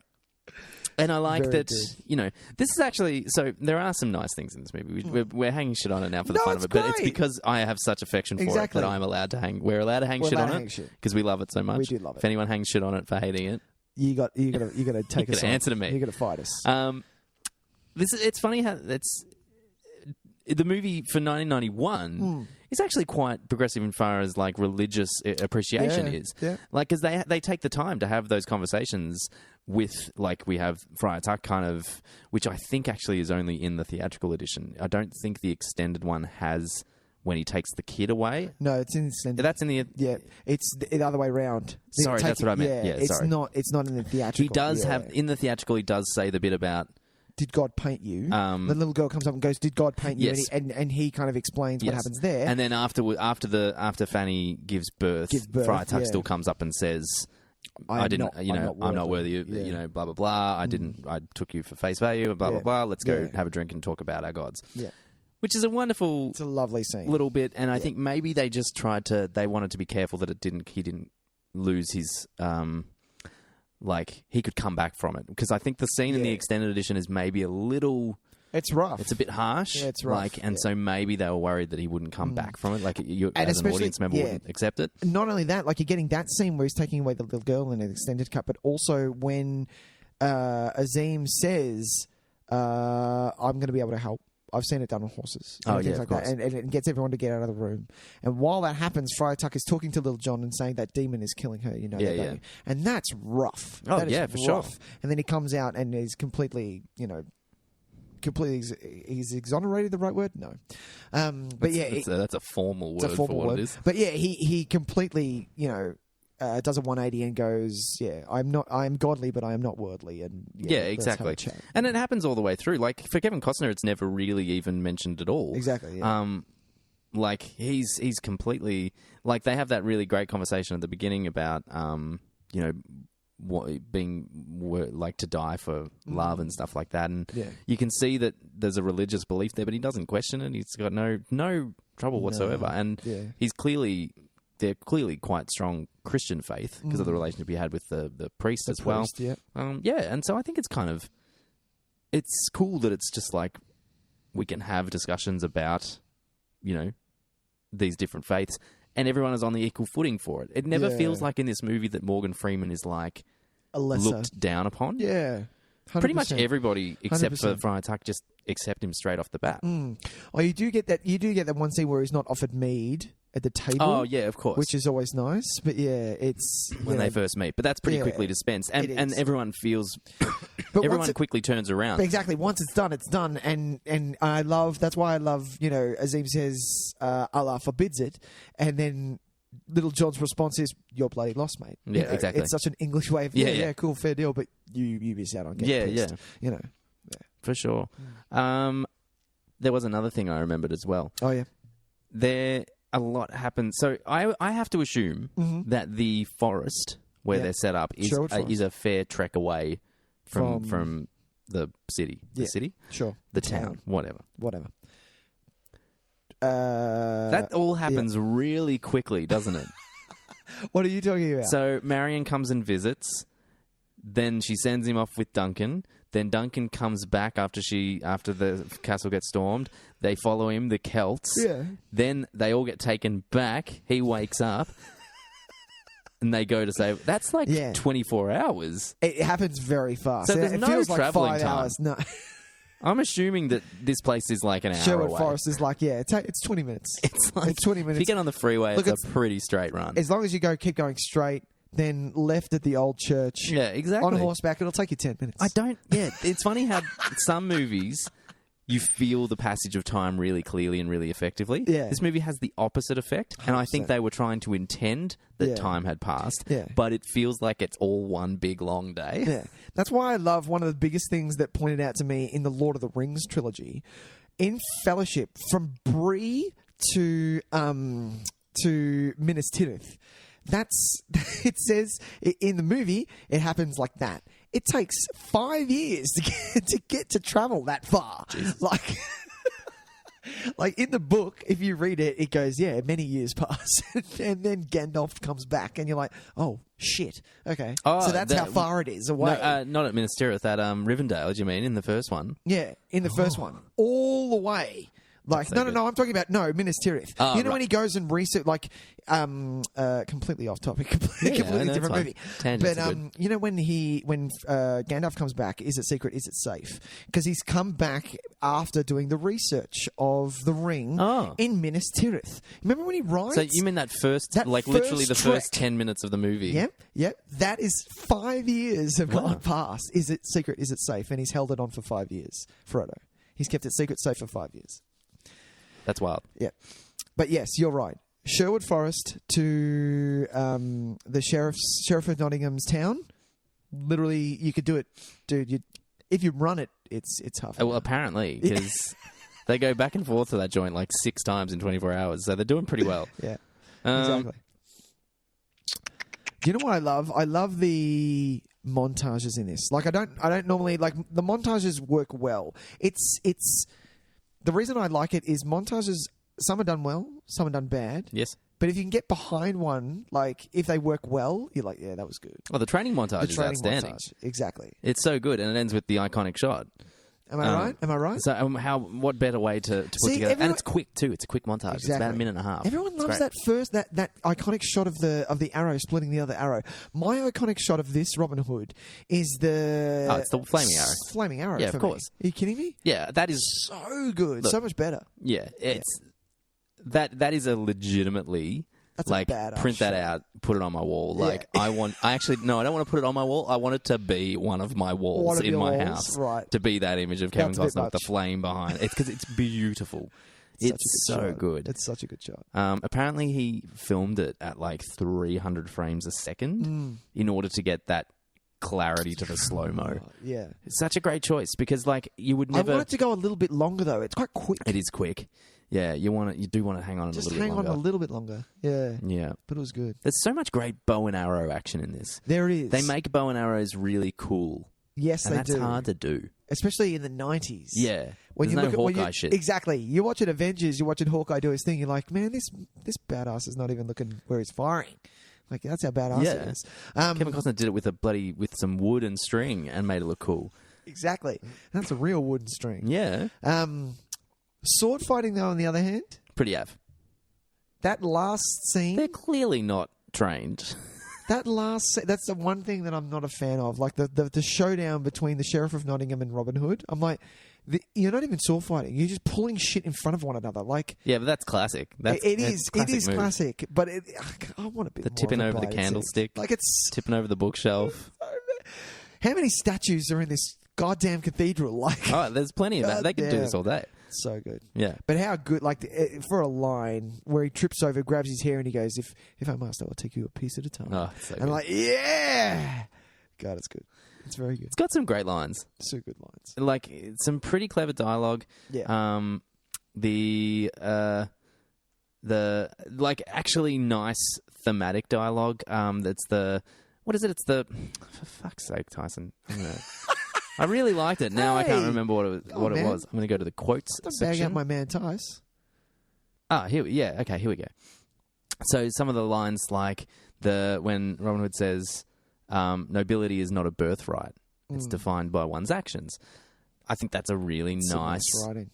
And I like Very that, good. this is actually... So there are some nice things in this movie. We're hanging shit on it now for the No, fun it's of it. But it's great. because I have such affection for Exactly. it that I'm allowed to hang... We're allowed to hang We're shit allowed on to it hang shit. because we love it so much. We do love it. If anyone hangs shit on it for hating it, You got to take us gotta on. answer to me. You got to fight us. it's funny how it's... The movie for 1991 is actually quite progressive in far as like religious appreciation is. Yeah. Like, because they take the time to have those conversations with, like, we have Freitag kind of, which I think actually is only in the theatrical edition. I don't think the extended one has when he takes the kid away. No, it's in. That's in the... Yeah, it's the other way round. Sorry, that's what I meant. Yeah, it's sorry. not. It's not in the theatrical. He does yeah. have... In the theatritrical, he does say the bit about... Did God paint you? The little girl comes up and goes, "Did God paint you?" Yes. And he kind of explains what Yes. happens there. And then after Fanny gives birth, Freitag still comes up and says, I'm not worthy of, blah, blah, blah. I took you for face value, blah, blah, blah. Let's go have a drink and talk about our gods. Yeah. which is a wonderful, it's a lovely scene, little bit. And I think maybe they just they wanted to be careful that he didn't lose his, he could come back from it. Because I think the scene in the extended edition is maybe a little. It's rough. It's a bit harsh. Yeah, it's rough. So maybe they were worried that he wouldn't come back from it. You, as an audience member, wouldn't accept it. Not only that, you're getting that scene where he's taking away the little girl in an extended cut, but also when Azim says, "I'm going to be able to help. I've seen it done on horses." And things like that, and it gets everyone to get out of the room. And while that happens, Friar Tuck is talking to Little John and saying that demon is killing her. And that's rough. Oh, that is for sure. And then he comes out and is completely, he's exonerated, the right word? No. But that's a formal word for what it is. But yeah, he completely, does a 180 and goes, I'm godly, but I am not worldly. And exactly. And it happens all the way through. For Kevin Costner, it's never really even mentioned at all. Exactly. Yeah. He's completely they have that really great conversation at the beginning about what being to die for love and stuff like that, and you can see that there's a religious belief there, but he doesn't question it. He's got no trouble whatsoever, and they're clearly quite strong Christian faith because of the relationship he had with the priest as well. And so I think it's cool that it's just we can have discussions about these different faiths. And everyone is on the equal footing for it. It never feels like in this movie that Morgan Freeman is a lesser. Looked down upon. Yeah. 100%. Pretty much everybody except for Friar Tuck just accept him straight off the bat. Oh, you do get that. You do get that one scene where he's not offered mead at the table. Oh yeah, of course. Which is always nice. But it's when they first meet. But that's pretty quickly dispensed, and everyone feels. Everyone quickly turns around. Exactly. Once it's done, it's done. And I love. That's why I love. Azim says, "Allah forbids it," and then Little John's response is, "You're bloody lost, mate." Yeah, exactly. It's such an English way of cool, fair deal, but you miss out on getting pissed. For sure. There was another thing I remembered as well. Oh yeah. A lot happens. So I have to assume that the forest where they're set up is a fair trek away from the city. The city? Sure. The town. Whatever. That all happens really quickly, doesn't it? What are you talking about? So Marion comes and visits. Then she sends him off with Duncan. Then Duncan comes back after the castle gets stormed. They follow him, the Celts. Yeah. Then they all get taken back. He wakes up. And they go to save. That's 24 hours. It happens very fast. So there's it no feels traveling 5 time. Hours. No. I'm assuming that this place is an hour Sherwood away. Forest is it's 20 minutes. It's 20 minutes. If you get on the freeway, it's a pretty straight run. As long as you keep going straight, then left at the old church. Yeah, exactly. On horseback, it'll take you 10 minutes. It's funny how some movies you feel the passage of time really clearly and really effectively. Yeah. This movie has the opposite effect, and I think they were trying to intend that time had passed, but it feels like it's all one big long day. Yeah. That's why I love one of the biggest things that pointed out to me in the Lord of the Rings trilogy. In Fellowship, from Bree to Minas Tirith, it says in the movie it happens like that. It takes 5 years to get to travel that far. Jesus. Like in the book, if you read it, it goes, many years pass. And then Gandalf comes back and you're like, oh, shit. Okay. So that's how far it is away. No, not at Minas Tirith, at Rivendell, do you mean, in the first one? Yeah, in the first one. All the way. I'm talking about, Minas Tirith. When he goes and research, completely off topic, completely different movie. Tangents but, when Gandalf comes back, is it secret, is it safe? Because he's come back after doing the research of the ring in Minas Tirith. Remember when he rides? So you mean that first, literally the first 10 minutes of the movie? Yep. That is 5 years have gone past. Is it secret, is it safe? And he's held it on for 5 years, Frodo. He's kept it secret, safe for 5 years. That's wild. Yeah. But yes, you're right. Sherwood Forest to the Sheriff of Nottingham's town. Literally, you could do it, dude. If you run it, it's half. Well, apparently, because they go back and forth to that joint 6 times in 24 hours, so they're doing pretty well. Yeah, exactly. Do you know what I love? I love the montages in this. I don't normally the montages work well. It's the reason I like it is montages, some are done well, some are done bad. Yes. But if you can get behind one, like, if they work well, you're like, yeah, that was good. Oh, the training montage is outstanding. Exactly. It's so good, and it ends with the iconic shot. Am I right? Am I right? So, what better way to put together? And it's quick too. It's a quick montage. Exactly. It's about a minute and a half. Everyone loves that iconic shot of the arrow splitting the other arrow. My iconic shot of this Robin Hood is it's the flaming arrow. Flaming arrow. Yeah, of course. Are you kidding me? Yeah, that is so good. So much better. Yeah, it's that is a legitimately. That's like, print that out, put it on my wall. Like, I don't want to put it on my wall. I want it to be one of my walls in my house. Right. To be that image of Kevin Costner with the flame behind it. It's because it's beautiful. It's so good. It's such a good shot. Apparently, he filmed it at like 300 frames a second in order to get that clarity to the slow-mo. Yeah. It's such a great choice because, like, you would never... I want it to go a little bit longer, though. It's quite quick. It is quick. Yeah, you do want to hang on a little bit longer. Just hang on a little bit longer. Yeah. Yeah. But it was good. There's so much great bow and arrow action in this. There is. They make bow and arrows really cool. Yes, and they do. That's hard to do. Especially in the 90s. Yeah. When There's you no look Hawkeye at, shit. Exactly. You're watching Avengers, you're watching Hawkeye do his thing, you're like, man, this badass is not even looking where he's firing. Like, that's how badass it is. Kevin Costner did it with some wood and string and made it look cool. Exactly. That's a real wooden string. Yeah. Sword fighting, though, on the other hand... Pretty av. That last scene... They're clearly not trained. That's the one thing that I'm not a fan of. Like, the showdown between the Sheriff of Nottingham and Robin Hood. I'm like, you're not even sword fighting. You're just pulling shit in front of one another. Like, yeah, but that's classic. It is classic. But I want a bit more tipping of over the candlestick. Like, it's... Tipping over the bookshelf. How many statues are in this goddamn cathedral? Like, oh, there's plenty of that. They could do this all day. So good. Yeah. But how good, like, for a line where he trips over, grabs his hair, and he goes, if I must, I will take you a piece at a time. Oh, so and I'm like, yeah! God, it's good. It's very good. It's got some great lines. So good lines. Like, some pretty clever dialogue. Yeah. The like, actually nice thematic dialogue. That's the... What is it? It's the... For fuck's sake, Tyson. I really liked it. Now I can't remember what it was. I'm going to go to the quotes section. Bag out my man, Tys. Here we go. So some of the lines, like when Robin Hood says, nobility is not a birthright. It's defined by one's actions. I think that's a really nice writing.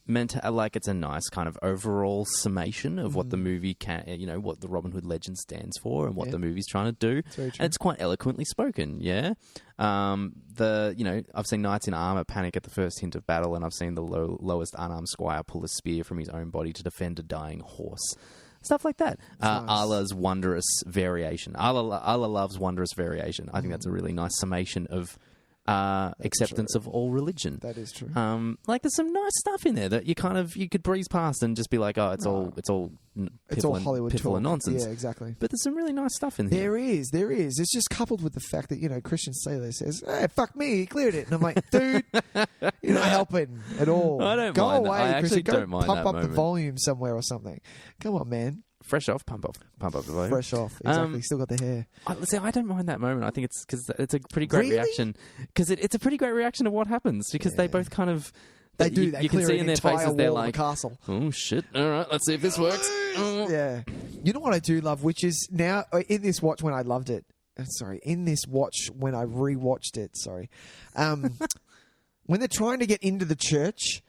It's a nice kind of overall summation of what the movie what the Robin Hood legend stands for and what the movie's trying to do. And it's quite eloquently spoken, yeah. I've seen knights in armor panic at the first hint of battle, and I've seen the lowest unarmed squire pull a spear from his own body to defend a dying horse. Stuff like that. Nice. Allah's wondrous variation. Allah loves wondrous variation. I think that's a really nice summation of acceptance of all religion. That is true. Like, there's some nice stuff in there that you could breeze past and just be like, oh, it's all Hollywood piffle and nonsense. Yeah, exactly. But there's some really nice stuff in here. There is. It's just coupled with the fact that, Christian Sailor says, hey, fuck me, he cleared it. And I'm like, dude, you're not helping at all. I don't Go mind away, that. I actually Christian. don't mind pump that up moment. the volume somewhere or something. Come on, man. Fresh off, pump up the volume. Fresh off, exactly. Still got the hair. I don't mind that moment. I think it's because it's a pretty great reaction. Because it's a pretty great reaction to what happens. Because they both kind of... They do. You can see in their faces they're like, castle. Oh, shit. All right, let's see if this works. Yeah. You know what I do love, which is now... In this watch when I loved it... In this watch when I rewatched it, when they're trying to get into the church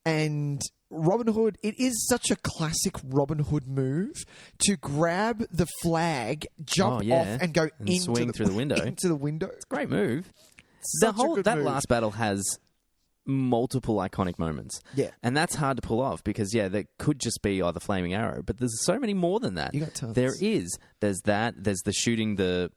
and... Robin Hood, it is such a classic Robin Hood move to grab the flag, jump off, and go swing through the window. Into the window. It's a great move. That last battle has multiple iconic moments. Yeah. And that's hard to pull off because, that could just be the flaming arrow. But there's so many more than that. You got tons. There's that. There's the shooting the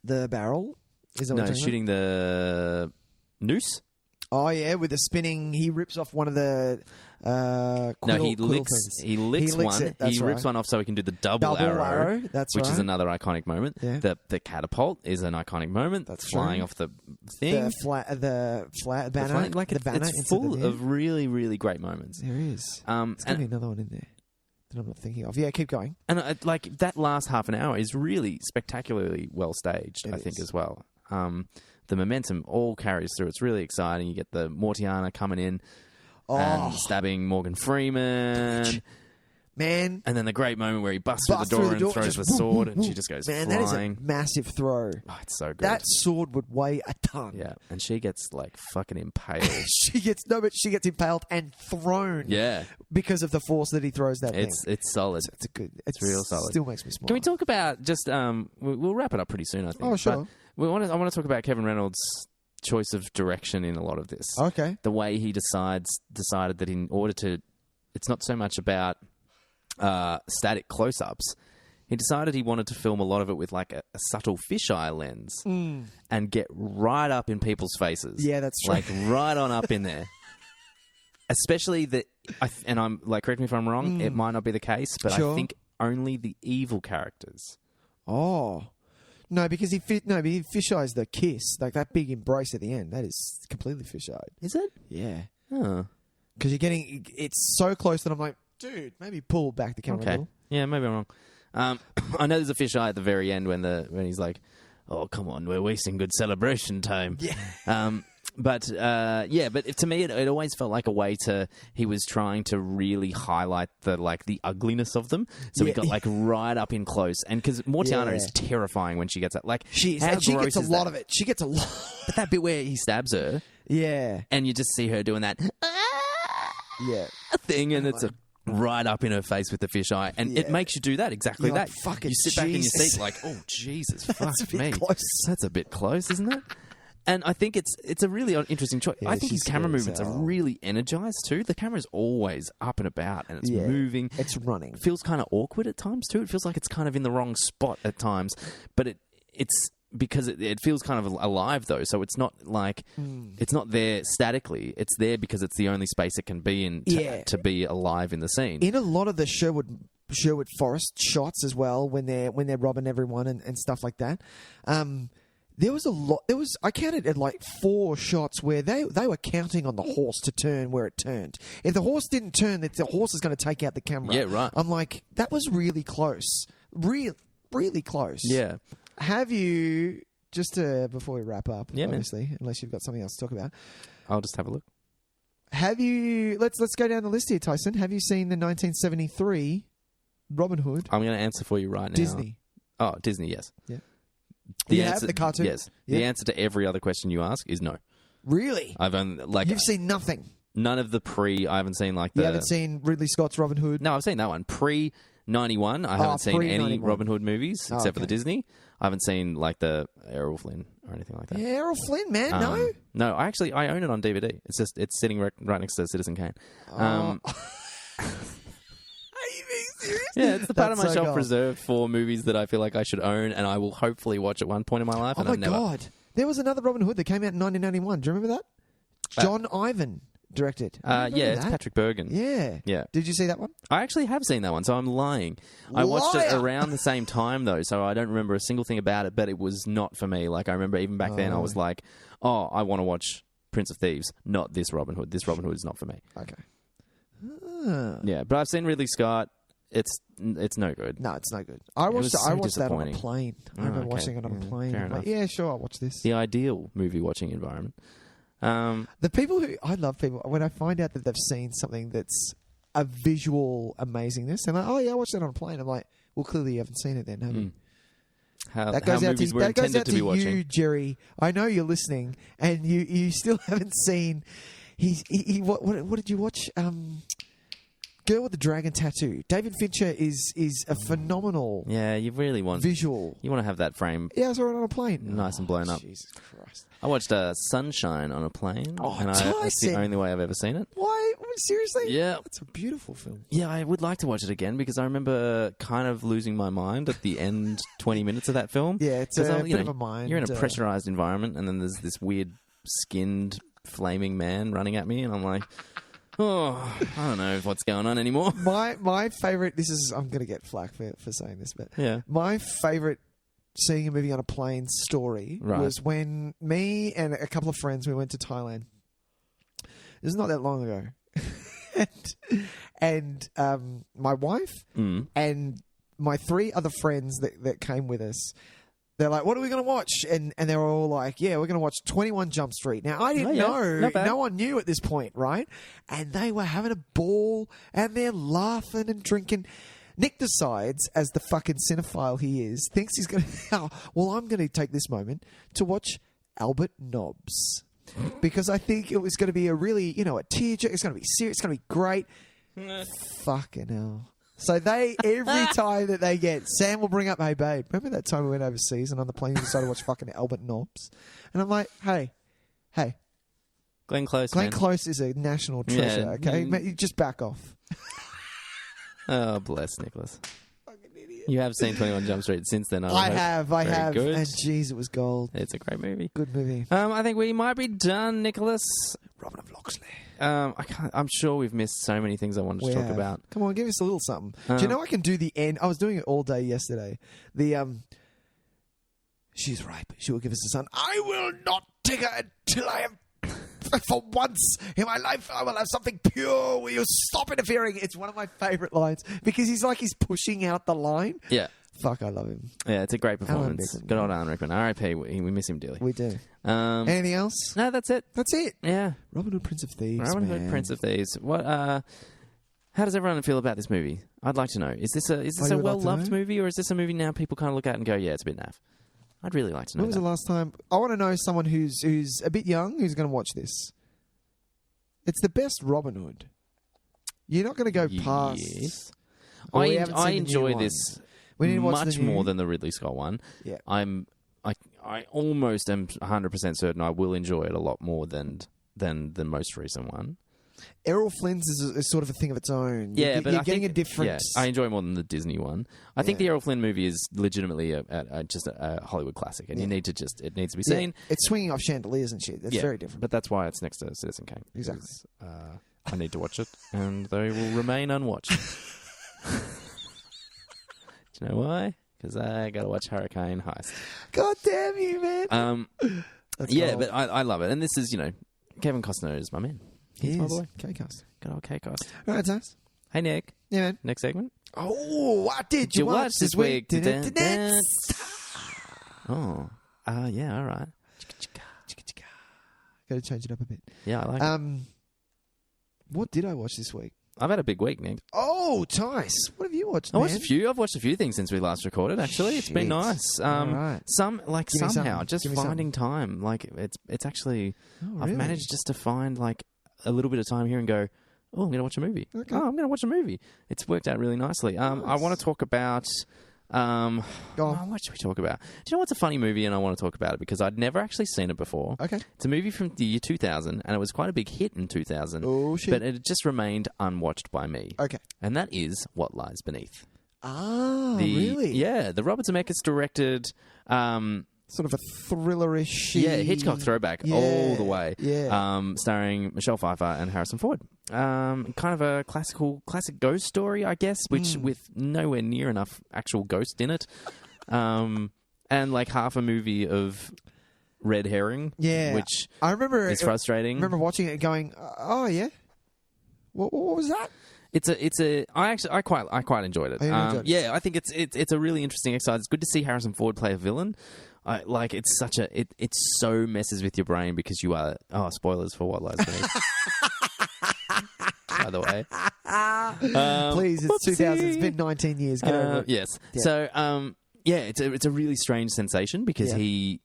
barrel? Is that what you're shooting the noose. Oh yeah, with the spinning, he rips off one of the. He licks one. He rips one off so he can do the double arrow. Which is another iconic moment. Yeah. The catapult is an iconic moment. That's flying off the thing. The banner. The banner. It's full of really, really great moments. There is. There's gonna be another one in there that I'm not thinking of. Yeah, keep going. And that last half an hour is really spectacularly well staged. I think as well. The momentum all carries through. It's really exciting. You get the Mortiana coming in. and stabbing Morgan Freeman. Man. And then the great moment where he busts through the door and throws the sword and she just goes flying. That is a massive throw. Oh, it's so good. That sword would weigh a ton. Yeah, and she gets like fucking impaled. she gets impaled and thrown. Yeah. Because of the force that he throws that thing. It's solid. It's real solid. Still makes me smile. Can we talk about just we'll wrap it up pretty soon, I think. Oh, sure. But I want to talk about Kevin Reynolds' choice of direction in a lot of this. Okay. The way he decided that in order to, it's not so much about static close-ups. He decided he wanted to film a lot of it with like a subtle fisheye lens and get right up in people's faces. Yeah, that's true. Like right on up in there. Especially and I'm like, correct me if I'm wrong, it might not be the case, but I think only the evil characters. Oh. No, because he fisheyes the kiss, like that big embrace at the end. That is completely fisheyed. Is it? Yeah. Oh. Because it's so close that I'm like, dude, maybe pull back the camera a little. Yeah, maybe I'm wrong. I know there's a fisheye at the very end when he's like, "Oh, come on, we're wasting good celebration time." Yeah. But to me, it always felt like a way he was trying to really highlight the ugliness of them. So he got like right up in close, and because Mortiana is terrifying when she gets that. Like she gets a lot of it. She gets a lot. But that bit where he stabs her, and you just see her doing that, thing, and it's right up in her face with the fisheye, and it makes you do that exactly. You're that. Like, fucking you sit back in your seat like, oh Jesus, fuck me, that's a bit close, isn't it? And I think it's a really interesting choice. Yeah, I think his camera movements are really energized too. The camera's always up and about and it's moving. It's running. It feels kind of awkward at times too. It feels like it's kind of in the wrong spot at times. But it's because it feels kind of alive though. So it's not like it's not there statically. It's there because it's the only space it can be in to be alive in the scene. In a lot of the Sherwood Forest shots as well, when they're robbing everyone and stuff like that. There was a lot. I counted at like 4 shots where they were counting on the horse to turn where it turned. If the horse didn't turn, the horse is going to take out the camera. Yeah, right. I'm like, that was really close, really close. Yeah. Have you before we wrap up? Yeah, obviously, unless you've got something else to talk about. I'll just have a look. Have you? Let's go down the list here, Tyson. Have you seen the 1973 Robin Hood? I'm going to answer for you right now. Disney. Oh, Disney. Yes. Yeah. The cartoon? Yes. Yeah. The answer to every other question you ask is no. Really? You've seen nothing. None of the I haven't seen You haven't seen Ridley Scott's Robin Hood? No, I've seen that one. Pre-91, I haven't seen any Robin Hood movies except for the Disney. I haven't seen like the Errol Flynn or anything like that. Yeah, Errol Flynn, man, no? No, I own it on DVD. It's sitting right next to Citizen Kane. Are you being serious? Yeah, it's the part of my shelf reserved for movies that I feel like I should own, and I will hopefully watch at one point in my life. Oh my God. There was another Robin Hood that came out in 1991. Do you remember that? John Ivan directed. It's Patrick Bergen. Yeah. Yeah. Did you see that one? I actually have seen that one, so I'm lying. I watched it around the same time, though, so I don't remember a single thing about it, but it was not for me. Like, I remember even back then I was like, oh, I want to watch Prince of Thieves, not this Robin Hood. This Robin Hood is not for me. Okay. Yeah, but I've seen Ridley Scott. It's no good. No, it's no good. I watched that on a plane. I remember watching it on a plane. Fair I'm enough. like, yeah, sure, I'll watch this. The ideal movie watching environment. The people I love people, when I find out that they've seen something that's a visual amazingness, they're like, oh yeah, I watched that on a plane. I'm like, well, clearly you haven't seen it then, have you? That goes out to you, Jerry. I know you're listening, and you still haven't seen. What did you watch? Girl with the Dragon Tattoo. David Fincher is a phenomenal. Yeah, you really want visual. You want to have that frame. Yeah, I saw it on a plane. Nice and blown up. Jesus Christ! I watched Sunshine on a plane. Oh, and that's the only way I've ever seen it. Why? Seriously? Yeah, it's a beautiful film. Yeah, I would like to watch it again because I remember kind of losing my mind at the end 20 minutes of that film. Yeah, it's a bit of a mind. You're in a pressurized environment, and then there's this weird skinned flaming man running at me, and I'm like. Oh, I don't know what's going on anymore. My favourite, I'm going to get flack for saying this, but yeah. My favourite seeing a movie on a plane story was when me and a couple of friends, we went to Thailand. This is not that long ago. and my wife and my 3 other friends that came with us, They're like, what are we going to watch? And they're all like, yeah, we're going to watch 21 Jump Street. Now, I didn't know. Not bad. No one knew at this point, right? And they were having a ball, and they're laughing and drinking. Nick decides, as the fucking cinephile he is, thinks he's going to... well, I'm going to take this moment to watch Albert Nobbs. Because I think it was going to be a really, a tearjerker. It's going to be serious. It's going to be great. Fucking hell. So every time that they get, Sam will bring up, hey, babe, remember that time we went overseas and on the plane we decided to watch fucking Albert Nobbs? And I'm like, hey. Glenn Close, Glenn Close is a national treasure, okay? You just back off. Oh, bless Nicholas. You have seen 21 Jump Street since then, I have. Good. And jeez, it was gold. It's a great movie. Good movie. I think we might be done, Nicholas. Robin of Locksley. I'm sure we've missed so many things I wanted to talk about. Come on, give us a little something. Do you know I can do the end? I was doing it all day yesterday. She's ripe. She will give us a son. I will not take her until I have... For once in my life, I will have something pure. Will you stop interfering? It's one of my favourite lines because he's pushing out the line. Yeah. Fuck, I love him. Yeah, it's a great performance. Good old Alan Rickman. R.I.P. We miss him dearly. We do. Anything else? No, that's it. That's it. Yeah. Robin Hood, Prince of Thieves. Robin Hood, Prince of Thieves. What? How does everyone feel about this movie? I'd like to know. Is this a well-loved movie, or is this a movie now people kind of look at and go, yeah, it's a bit naff? I'd really like to know. When was the last time? I want to know someone who's a bit young who's going to watch this. It's the best Robin Hood. You're not going to go past. Yes. I enjoy this much more than the Ridley Scott one. Yeah. I almost am 100% certain I will enjoy it a lot more than the most recent one. Errol Flynn's is sort of a thing of its own. Yeah, but you're getting a different... Yeah, I enjoy it more than the Disney one. I think the Errol Flynn movie is legitimately just a Hollywood classic, and it needs to be seen. Yeah. It's swinging off chandeliers and shit. It's very different. But that's why it's next to Citizen Kane. Exactly. I need to watch it, and they will remain unwatched. Do you know why? Because I got to watch Hurricane Heist. God damn you, man. But I love it. And this is, Kevin Costner is my man. He's my boy. K-Cast. Good old K-Cast. All right, Tys. Hey, Nick. Yeah, man. Next segment. Oh, what did you watch this week? Oh. Yeah, all right. Got to change it up a bit. Yeah, I like it. What did I watch this week? I've had a big week, Nick. Oh, Tys. What have you watched, I've watched a few things since we last recorded, actually. It's been nice. Right. Somehow, just finding time. It's actually... I've managed just to find, a little bit of time here and go, oh, I'm going to watch a movie. Okay. Oh, I'm going to watch a movie. It's worked out really nicely. Nice. I want to talk about... what should we talk about? Do you know what's a funny movie, and I want to talk about it because I'd never actually seen it before. Okay. It's a movie from the year 2000, and it was quite a big hit in 2000. Oh, shit. But it just remained unwatched by me. Okay. And that is What Lies Beneath. Ah, really? Yeah, the Robert Zemeckis directed... sort of a thrillerish... Yeah, Hitchcock throwback all the way. Yeah. Starring Michelle Pfeiffer and Harrison Ford. Kind of a classic ghost story, I guess, which with nowhere near enough actual ghost in it. And half a movie of red herring, which I remember is frustrating. I remember watching it and going, oh, yeah? What was that? I quite enjoyed it. Yeah, I think it's a really interesting exercise. It's good to see Harrison Ford play a villain. It so messes with your brain because you are spoilers for What Lies Beneath. By the way, please, it's 2000. It's been 19 years. Get over it. Yes. Yeah. So it's a really strange sensation because he,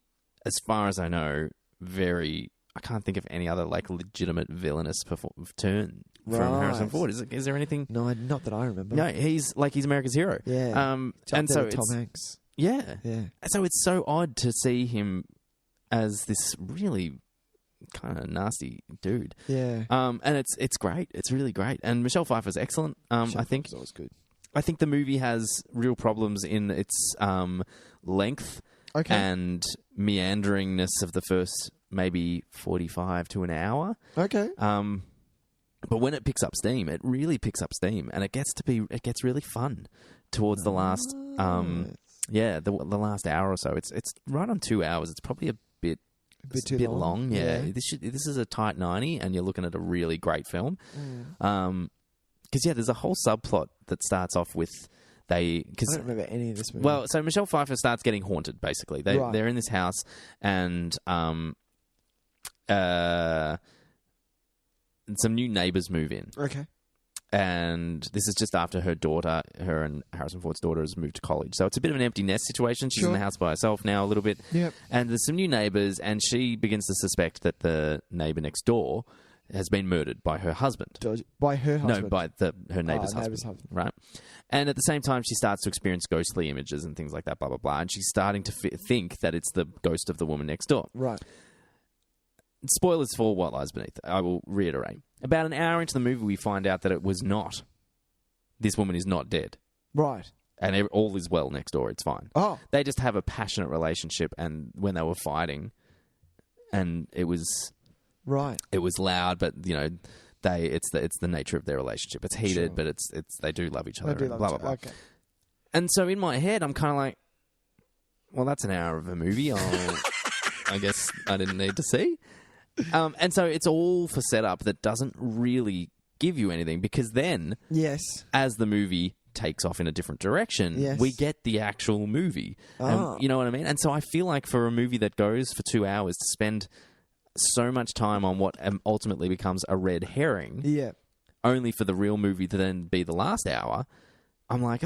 as far as I know, I can't think of any other legitimate villainous turn from Harrison Ford. Is there anything? No, not that I remember. No, he's America's hero. Yeah. And so Tom Hanks. Yeah. Yeah. So it's so odd to see him as this really kind of nasty dude. Yeah. And it's great. It's really great. And Michelle Pfeiffer's excellent. I think it's always good. I think the movie has real problems in its length and meanderingness of the first maybe 45 to an hour. Okay. But when it picks up steam, it really picks up steam, and it gets really fun towards the last the last hour or so. It's right on 2 hours. It's probably a bit long. Yeah. This is a tight 90, and you're looking at a really great film. Because there's a whole subplot that starts off with I don't remember any of this movie. Well, so Michelle Pfeiffer starts getting haunted, basically. They're in this house, and some new neighbours move in. Okay. And this is just after her and Harrison Ford's daughter has moved to college. So it's a bit of an empty nest situation. She's in the house by herself now a little bit. Yep. And there's some new neighbours, and she begins to suspect that the neighbour next door has been murdered by her husband. By her husband? No, by her neighbour's husband. Right. And at the same time, she starts to experience ghostly images and things like that, blah, blah, blah. And she's starting to think that it's the ghost of the woman next door. Right. Spoilers for What Lies Beneath. I will reiterate. About an hour into the movie, we find out that it was not. This woman is not dead. Right. And all is well next door. It's fine. Oh. They just have a passionate relationship, and when they were fighting, and it was... Right. It was loud, but, it's the nature of their relationship. It's heated, but it's they do love each other. They do love blah, each blah, blah. other. Okay. And so in my head, I'm kind of like, well, that's an hour of a movie. I guess I didn't need to see. And so it's all for setup that doesn't really give you anything, because then, as the movie takes off in a different direction, we get the actual movie. And, you know what I mean? And so I feel like for a movie that goes for 2 hours, to spend so much time on what ultimately becomes a red herring, only for the real movie to then be the last hour, I'm like,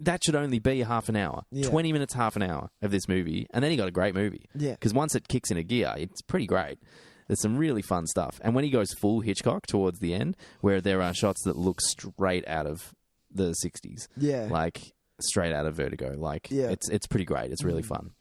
that should only be half an hour. 20 minutes, half an hour of this movie, and then you got a great movie. Yeah. Because once it kicks in a gear, it's pretty great. There's some really fun stuff. And when he goes full Hitchcock towards the end, where there are shots that look straight out of the 60s. Yeah. Like, straight out of Vertigo. Like, it's pretty great. It's really fun.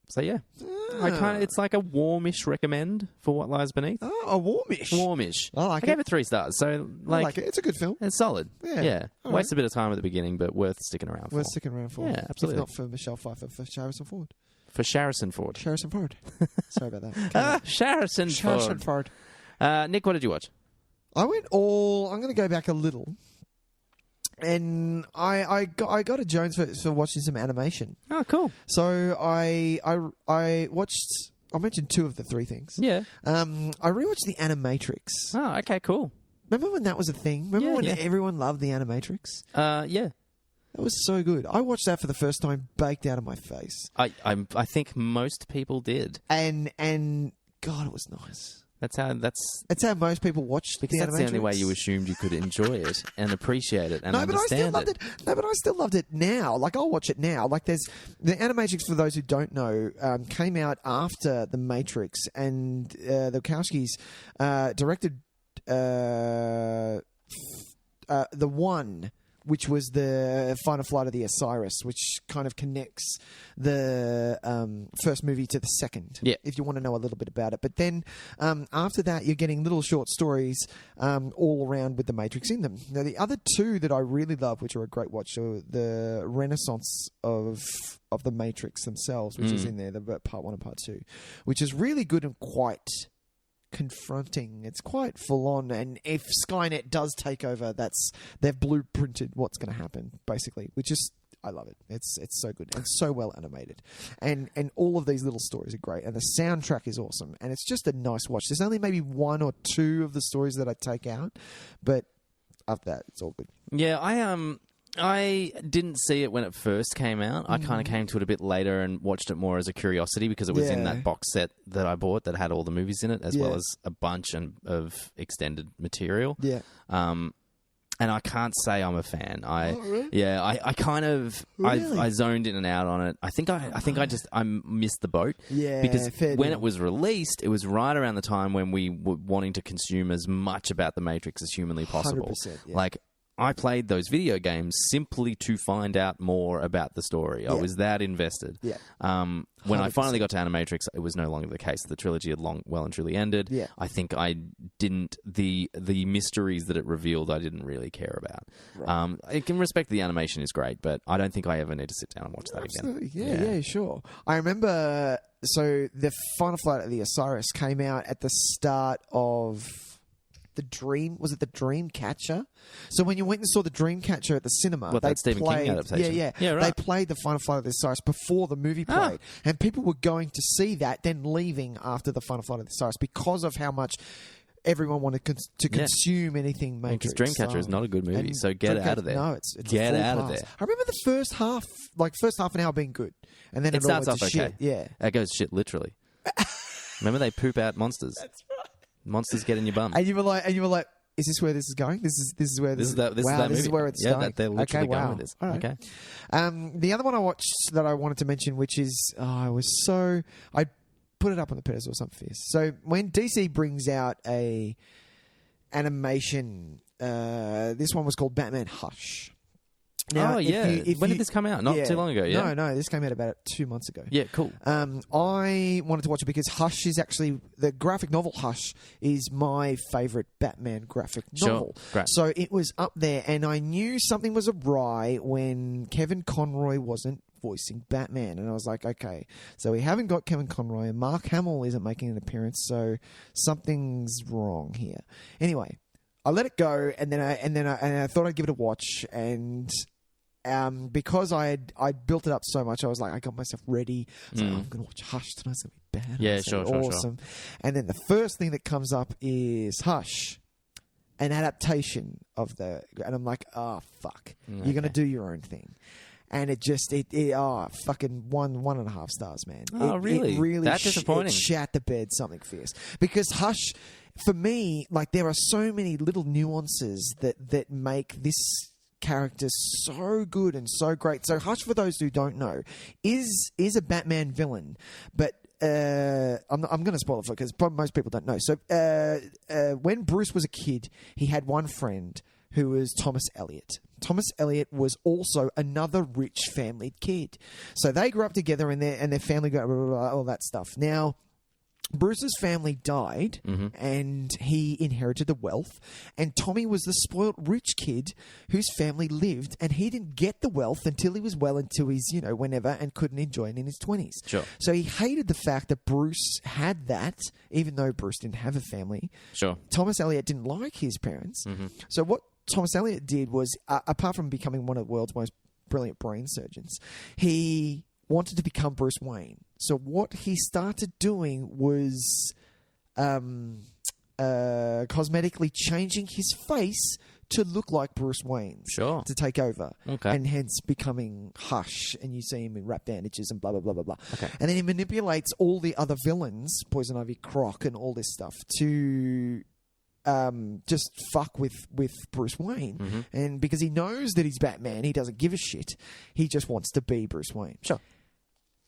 So, yeah. It's like a warmish recommend for What Lies Beneath. Oh, a warmish. Warmish. I like it. I gave it 3 stars. So, I like it. It's a good film. It's solid. Yeah. All Waste right. a bit of time at the beginning, but worth sticking around for. Worth sticking around for. Yeah, absolutely. If not for Michelle Pfeiffer, for Harrison Ford. For Harrison Ford. Harrison Ford. Sorry about that. Harrison Ford. Nick, what did you watch? I'm going to go back a little. And I got a Jones for watching some animation. Oh, cool. So I watched. I mentioned 2 of the 3 things. Yeah. I rewatched the Animatrix. Oh, okay, cool. Remember when that was a thing? Remember when everyone loved the Animatrix? Yeah. That was so good. I watched that for the first time, baked out of my face. I think most people did. And God, it was nice. That's how most people watch because the that's Animatrix. The only way you assumed you could enjoy it and appreciate it and understand it. No, but I still loved it now. Like, I'll watch it now. Like, there's the Animatrix, for those who don't know, came out after the Matrix, and the Wachowskis directed the One, which was the Final Flight of the Osiris, which kind of connects the first movie to the second, if you want to know a little bit about it. But then after that, you're getting little short stories all around with the Matrix in them. Now, the other 2 that I really love, which are a great watch, are the Renaissance of the Matrix themselves, which is in there, the part 1 and part 2, which is really good and quite confronting. It's quite full on, and if Skynet does take over, they've blueprinted what's going to happen, basically, which is, I love it. It's so good and so well animated, and all of these little stories are great, and the soundtrack is awesome, and it's just a nice watch. There's only maybe 1 or 2 of the stories that I take out, but after that, it's all good. Yeah, I didn't see it when it first came out. I kind of came to it a bit later and watched it more as a curiosity because it was in that box set that I bought that had all the movies in it, as well as a bunch of extended material. Yeah. And I can't say I'm a fan. Really? Yeah, I kind of really? I zoned in and out on it. I think I missed the boat. Yeah, because when it was released, it was right around the time when we were wanting to consume as much about the Matrix as humanly possible. 100%, yeah. Like, I played those video games simply to find out more about the story. I was that invested. Yeah. When I finally got to Animatrix, it was no longer the case. The trilogy had well and truly ended. Yeah. I think I didn't... The mysteries that it revealed, I didn't really care about. Right. I can respect the animation is great, but I don't think I ever need to sit down and watch that Absolutely. again. Yeah, sure. I remember... So, the Final Flight of the Osiris came out at the start of... Was it the Dreamcatcher? So when you went and saw the Dreamcatcher at the cinema, that Stephen King adaptation? Yeah, right. They played the Final Flight of the Osiris before the movie played, and people were going to see that, then leaving after the Final Flight of the Osiris because of how much everyone wanted to consume anything Matrix. Because Dreamcatcher is not a good movie, so get out of there. No, it's get out of there. I remember the first half an hour being good, and then it starts all off went to okay. shit. Yeah, it goes shit literally. Remember they poop out monsters. That's right. Monsters get in your bum. And you were like, is this where this is going? This is where this is that movie. This is where it's going. They're literally going with this. All right. Okay. The other one I watched that I wanted to mention, which is I put it up on the pedestal or something fierce. So when DC brings out a animation, this one was called Batman Hush. Now, when did this come out? Not too long ago, yeah? No, this came out about 2 months ago. Yeah, cool. I wanted to watch it because Hush is actually, the graphic novel Hush is my favourite Batman graphic novel. Great. So it was up there, and I knew something was awry when Kevin Conroy wasn't voicing Batman, and I was like, okay, so we haven't got Kevin Conroy, and Mark Hamill isn't making an appearance, so something's wrong here. Anyway, I let it go, and then I thought I'd give it a watch, and because I built it up so much, I was like, I got myself ready. I was like, I'm going to watch Hush tonight. It's going to be bad. Yeah, sure. Awesome. And then the first thing that comes up is Hush, an adaptation of and I'm like, oh, fuck. Okay. You're going to do your own thing. And it fucking 1.5 stars, man. Oh, really? It really That's disappointing. It shat the bed something fierce. Because Hush, for me, like, there are so many little nuances that make this character so good and so great. So Hush, for those who don't know, is a Batman villain, but I'm going to spoil it because most people don't know. So when Bruce was a kid, he had one friend who was Thomas Elliot. Thomas Elliot was also another rich family kid. So they grew up together, and their family got all that stuff. Now, Bruce's family died, and he inherited the wealth, and Tommy was the spoilt rich kid whose family lived, and he didn't get the wealth until he was well into his, whenever, and couldn't enjoy it in his 20s. Sure. So he hated the fact that Bruce had that, even though Bruce didn't have a family. Sure. Thomas Elliot didn't like his parents. So what Thomas Elliot did was, apart from becoming one of the world's most brilliant brain surgeons, he wanted to become Bruce Wayne. So what he started doing was cosmetically changing his face to look like Bruce Wayne's. Sure. To take over. Okay. And hence becoming Hush, and you see him in wrap bandages and blah, blah, blah, blah, blah. Okay. And then he manipulates all the other villains, Poison Ivy, Croc, and all this stuff, to just fuck with Bruce Wayne. And because he knows that he's Batman, he doesn't give a shit. He just wants to be Bruce Wayne. Sure.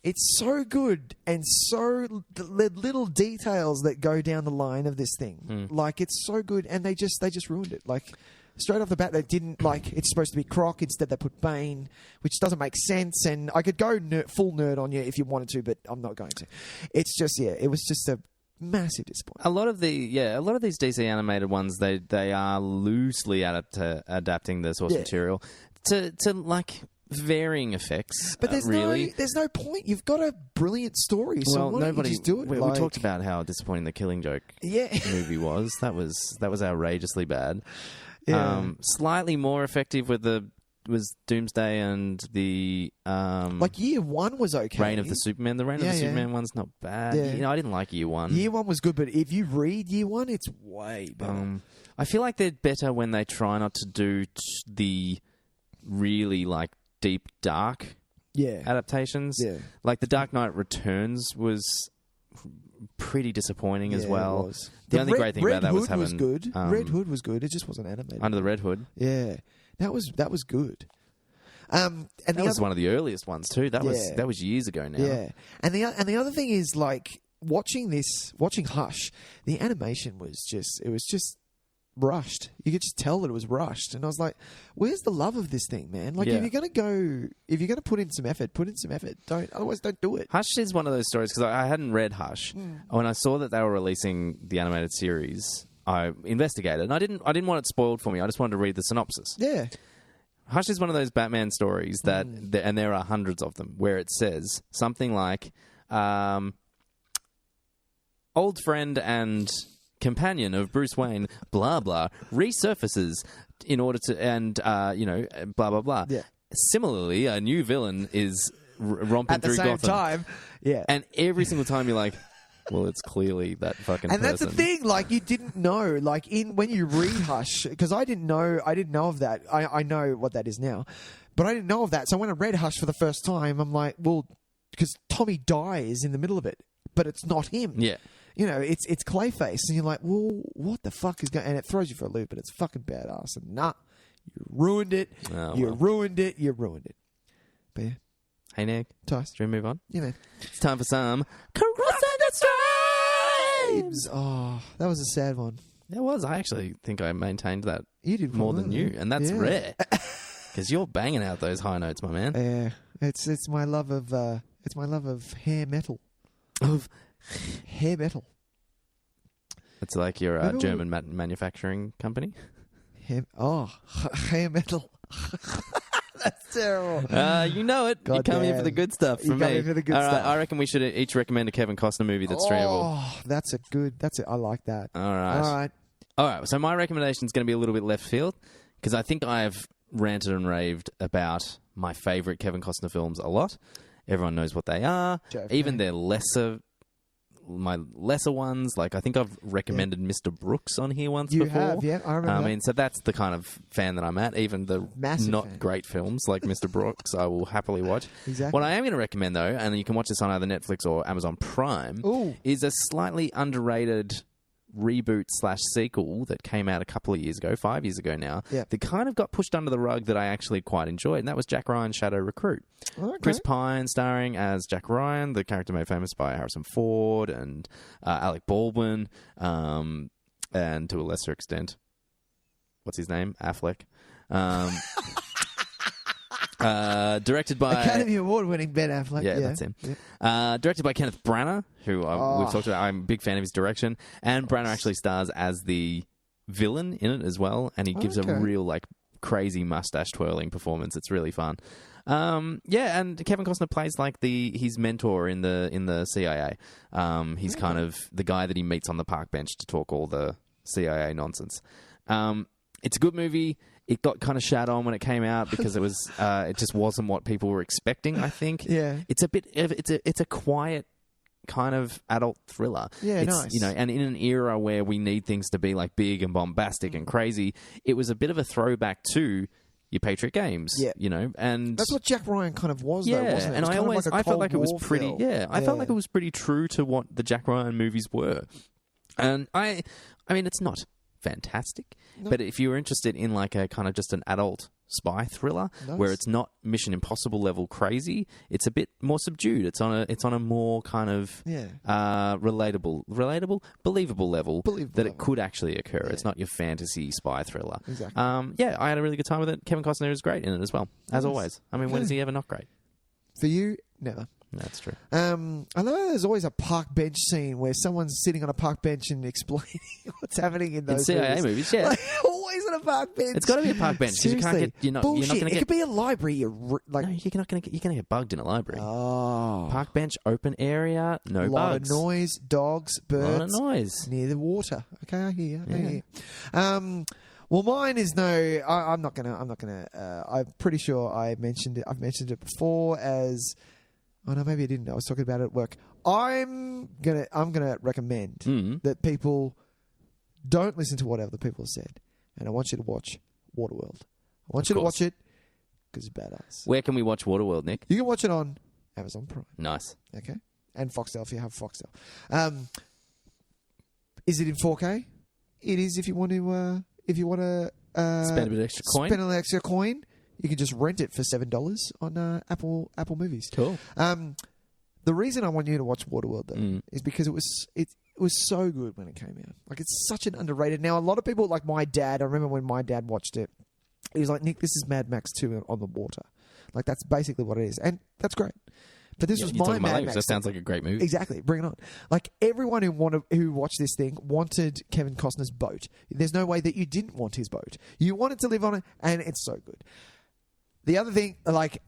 It's so good, and so the little details that go down the line of this thing. Like, it's so good, and they just ruined it. Like, straight off the bat, they didn't, like, it's supposed to be Croc, instead they put Bane, which doesn't make sense, and I could go full nerd on you if you wanted to, but I'm not going to. It's just, it was just a massive disappointment. A lot of these DC animated ones, they are loosely adapting the source material to like varying effects. But there's no point. You've got a brilliant story, so why don't you just do it? We talked about how disappointing the Killing Joke movie was. That was outrageously bad. Yeah. Slightly more effective was Doomsday and the like Year One was okay. Reign of the Superman. The Reign of the Superman one's not bad. Yeah. I didn't like Year One. Year One was good, but if you read Year One, it's way better. I feel like they're better when they try not to do the really like deep dark adaptations. Yeah. Like The Dark Knight Returns was pretty disappointing as well. It was. The only great thing about that was having was good. Red Hood was good. It just wasn't animated. Under the Red Hood. Yeah. That was good. And that was one of the earliest ones too. That was years ago now. Yeah. And the other thing is, like, watching Hush, the animation was just rushed. You could just tell that it was rushed, and I was like, "Where's the love of this thing, man? Like, if you're gonna put in some effort, otherwise don't do it." Hush is one of those stories because I hadn't read Hush. When I saw that they were releasing the animated series, I investigated, and I didn't want it spoiled for me. I just wanted to read the synopsis. Yeah. Hush is one of those Batman stories that, and there are hundreds of them, where it says something like, "Old friend and companion of Bruce Wayne, blah blah, resurfaces in order to, and blah blah blah." Yeah. Similarly, a new villain is romping through Gotham at the same time. Yeah. And every single time you're like, Well, it's clearly that fucking And person. that's the thing, like, you didn't know, like, when you read Hush, because I didn't know of that. I know what that is now, but I didn't know of that. So when I read Hush for the first time, I'm like, well, because Tommy dies in the middle of it, but it's not him. Yeah. You know, it's Clayface, and you're like, well, what the fuck is going? And it throws you for a loop, and it's fucking badass. And nah, you ruined it. Ruined it. You ruined it. But yeah. Hey, Nick. Tys. Should we move on? Yeah, man. It's time for some Crossing the Streams. Oh, that was a sad one. It was. I actually think I maintained that you did more than you, and that's rare. Because you're banging out those high notes, my man. Yeah, it's my love of hair metal. Of hair metal. It's like your German manufacturing company. Hair metal. That's terrible. You know it. God you come here damn. for the good stuff from You come me. here for the good All right, stuff. I reckon we should each recommend a Kevin Costner movie that's streamable. Oh, that's it. I like that. All right. So my recommendation is going to be a little bit left field because I think I've ranted and raved about my favourite Kevin Costner films a lot. Everyone knows what they are. JFK. Even their my lesser ones. Like I think I've recommended Mr. Brooks on here once You before. have, yeah. I remember I that. mean, so that's the kind of fan that I'm at. Even the Massive not fan. great films like Mr. Brooks, I will happily watch. Exactly. What I am going to recommend, though, and you can watch this on either Netflix or Amazon Prime, is a slightly underrated reboot/sequel that came out a couple of years ago, 5 years ago now, that kind of got pushed under the rug that I actually quite enjoyed, and that was Jack Ryan's Shadow Recruit. Okay. Chris Pine starring as Jack Ryan, the character made famous by Harrison Ford and Alec Baldwin, and to a lesser extent, what's his name? Affleck. Directed by Academy Award-winning Ben Affleck. Yeah, that's him. Directed by Kenneth Branagh, who we've talked about. I'm a big fan of his direction. And Branagh actually stars as the villain in it as well, and he gives a real like crazy mustache twirling performance. It's really fun. And Kevin Costner plays like his mentor in the CIA. He's kind of the guy that he meets on the park bench to talk all the CIA nonsense. It's a good movie. It got kind of shat on when it came out because it just wasn't what people were expecting, I think. Yeah. It's a quiet kind of adult thriller. Yeah, it's, nice. You know, and in an era where we need things to be like big and bombastic and crazy, it was a bit of a throwback to your Patriot Games. Yeah. You know, and that's what Jack Ryan kind of was, though, wasn't it? And I felt like it was pretty. Yeah, I felt like it was pretty true to what the Jack Ryan movies were, and I mean, it's not fantastic, but if you're interested in like a kind of just an adult spy thriller where it's not Mission Impossible level crazy, it's a bit more subdued. It's on a more kind of believable level that it could actually occur. It's not your fantasy spy thriller. Exactly. I had a really good time with it. Kevin Costner is great in it as well, as always. I mean, when is he ever not great? For you, never. That's true. I know there's always a park bench scene where someone's sitting on a park bench and explaining what's happening in those CIA movies. Yeah, like, always on a park bench. It's got to be a park bench because you can't get. You're not going to get. It could be a library. No, you're not going to get bugged in a library. Oh, park bench, open area, no bugs. A lot of noise, dogs, birds. A lot of noise near the water. Okay, I hear you. Well, mine is no. I'm not gonna. I'm pretty sure I mentioned it. I've mentioned it before as. Oh no, maybe I didn't. I was talking about it at work. I'm gonna recommend that people don't listen to what other people have said, and I want you to watch Waterworld. I want you to watch it because it's badass. Where can we watch Waterworld, Nick? You can watch it on Amazon Prime. Nice. Okay, and Foxtel if you have Foxtel. Is it in 4K? It is if you want to. Spend a bit extra coin. Spend an extra coin. You can just rent it for $7 on Apple Movies. Cool. The reason I want you to watch Waterworld though is because it was so good when it came out. Like it's such an underrated. Now a lot of people like my dad. I remember when my dad watched it, he was like, "Nick, this is Mad Max 2 on the water." Like that's basically what it is, and that's great. But this was my Mad Max. That sounds like a great movie. Exactly. Bring it on. Like everyone who watched this thing wanted Kevin Costner's boat. There's no way that you didn't want his boat. You wanted to live on it, and it's so good. The other thing, like,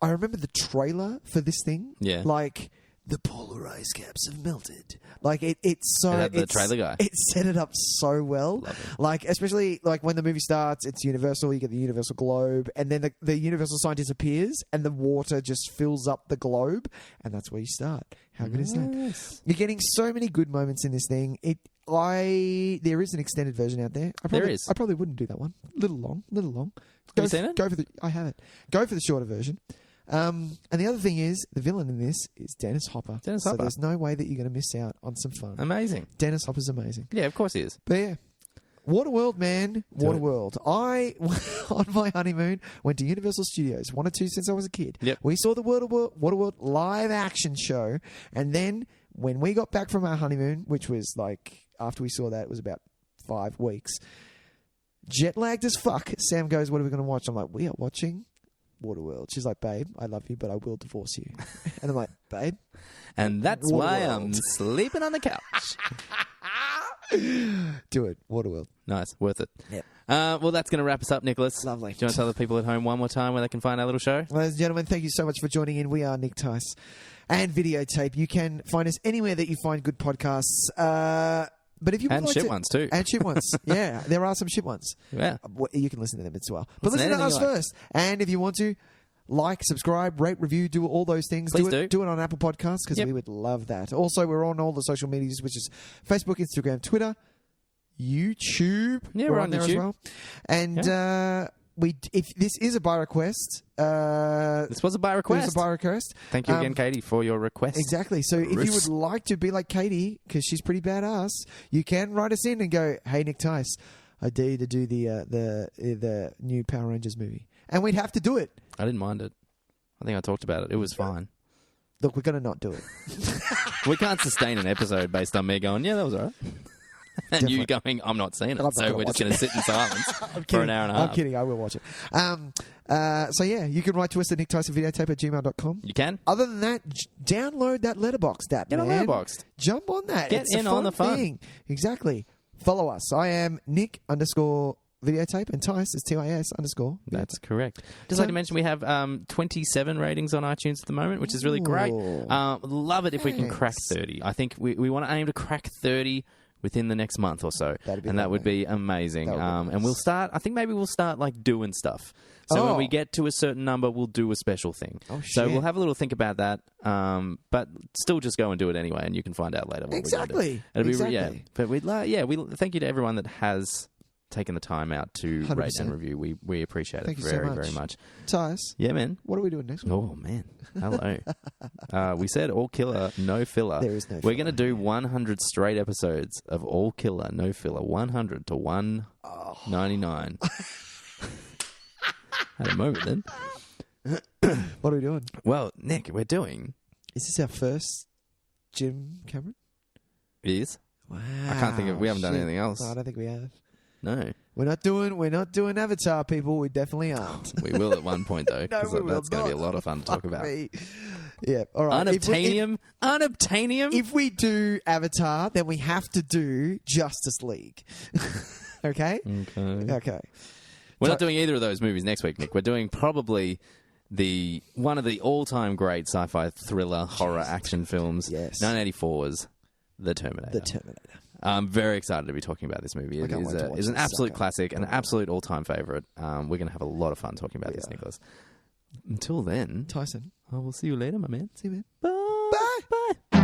I remember the trailer for this thing. Yeah. Like, the polar ice caps have melted. Like it's so the trailer guy. It set it up so well. Like especially like when the movie starts, it's Universal. You get the Universal globe, and then the Universal sign disappears, and the water just fills up the globe, and that's where you start. How good is that? You're getting so many good moments in this thing. There is an extended version out there. There is. I probably wouldn't do that one. Little long. Have you seen it? I have it. Go for the shorter version. And the other thing is, the villain in this is Dennis Hopper. So there's no way that you're going to miss out on some fun. Amazing. Dennis Hopper's amazing. Yeah, of course he is. But yeah. Waterworld, man. Waterworld. I, on my honeymoon, went to Universal Studios. Wanted to since I was a kid. Yep. We saw the Waterworld live action show. And then when we got back from our honeymoon, which was like, after we saw that, it was about 5 weeks. Jet lagged as fuck. Sam goes, what are we going to watch? I'm like, we are watching Waterworld. She's like, babe, I love you, but I will divorce you. And I'm like, babe. And that's why I'm sleeping on the couch. Do it. Waterworld. Nice. Worth it. Yep. Well, that's going to wrap us up, Nicholas. Lovely. Do you want to tell the people at home one more time where they can find our little show? Ladies and gentlemen, thank you so much for joining in. We are Nick, Tys and Videotape. You can find us anywhere that you find good podcasts. But if you and shit ones too. And shit ones. Yeah, there are some shit ones. Yeah. You can listen to them as well. But listen to us first. And if you want to, like, subscribe, rate, review, do all those things. Please do it on Apple Podcasts because we would love that. Also, we're on all the social medias, which is Facebook, Instagram, Twitter, YouTube. Yeah, we're on there YouTube as well. And if this is a buy request, this was a buy request. It was a buy request. Thank you again, Katie, for your request. Exactly. So if you would like to be like Katie, because she's pretty badass, you can write us in and go, "Hey, Nick Tice, I dare you to do the new Power Rangers movie," and we'd have to do it. I didn't mind it. I think I talked about it. It was fine. Look, we're going to not do it. We can't sustain an episode based on me going, "Yeah, that was all right." And you going, I'm not seeing it, so we're just going to sit in silence for an hour and a half. I'm kidding, I will watch it. So yeah, you can write to us at nicktysonvideotape@gmail.com. You can. Other than that, download that Letterboxd app, Get on Letterboxd. Jump on that. Get it's in on the fun. Thing. Exactly. Follow us. I am Nick_videotape and Tys is TIS_. That's correct. Just like to mention, we have 27 ratings on iTunes at the moment, which is really great. Love it if we can crack 30. I think we want to aim to crack 30 within the next month or so. That would be amazing. And we'll start, I think maybe we'll start like doing stuff. So when we get to a certain number, we'll do a special thing. So we'll have a little think about that. But still just go and do it anyway, and you can find out later what we're going to do. It'll be, yeah. But we thank you to everyone that has taken the time out to 100%. rate and review. We appreciate Thank it you very, so much. very much. Tys, yeah, man. What are we doing next week? Oh, man. Hello. We said all killer, no filler. There is no We're going to do 100 straight episodes of all killer, no filler. 100 to 199. Had a moment then. What are we doing? Well, Nick, we're doing... Is this our first Jim Cameron? It is. Wow. I can't think of... We haven't done anything else. No, I don't think we have. No. We're not doing Avatar, people. We definitely aren't. We will at one point, though, because that's going to be a lot of fun to talk about. Yeah, all right. Unobtainium. If we do Avatar, then we have to do Justice League. Okay? Okay. We're not doing either of those movies next week, Nick. We're doing probably one of the all-time great sci-fi thriller horror action films. Yes. 1984's The Terminator. I'm very excited to be talking about this movie. It is an absolute classic, an absolute all-time favorite. We're going to have a lot of fun talking about this, Nicholas. Until then, Tyson, I will see you later, my man. See you, man. Bye. Bye.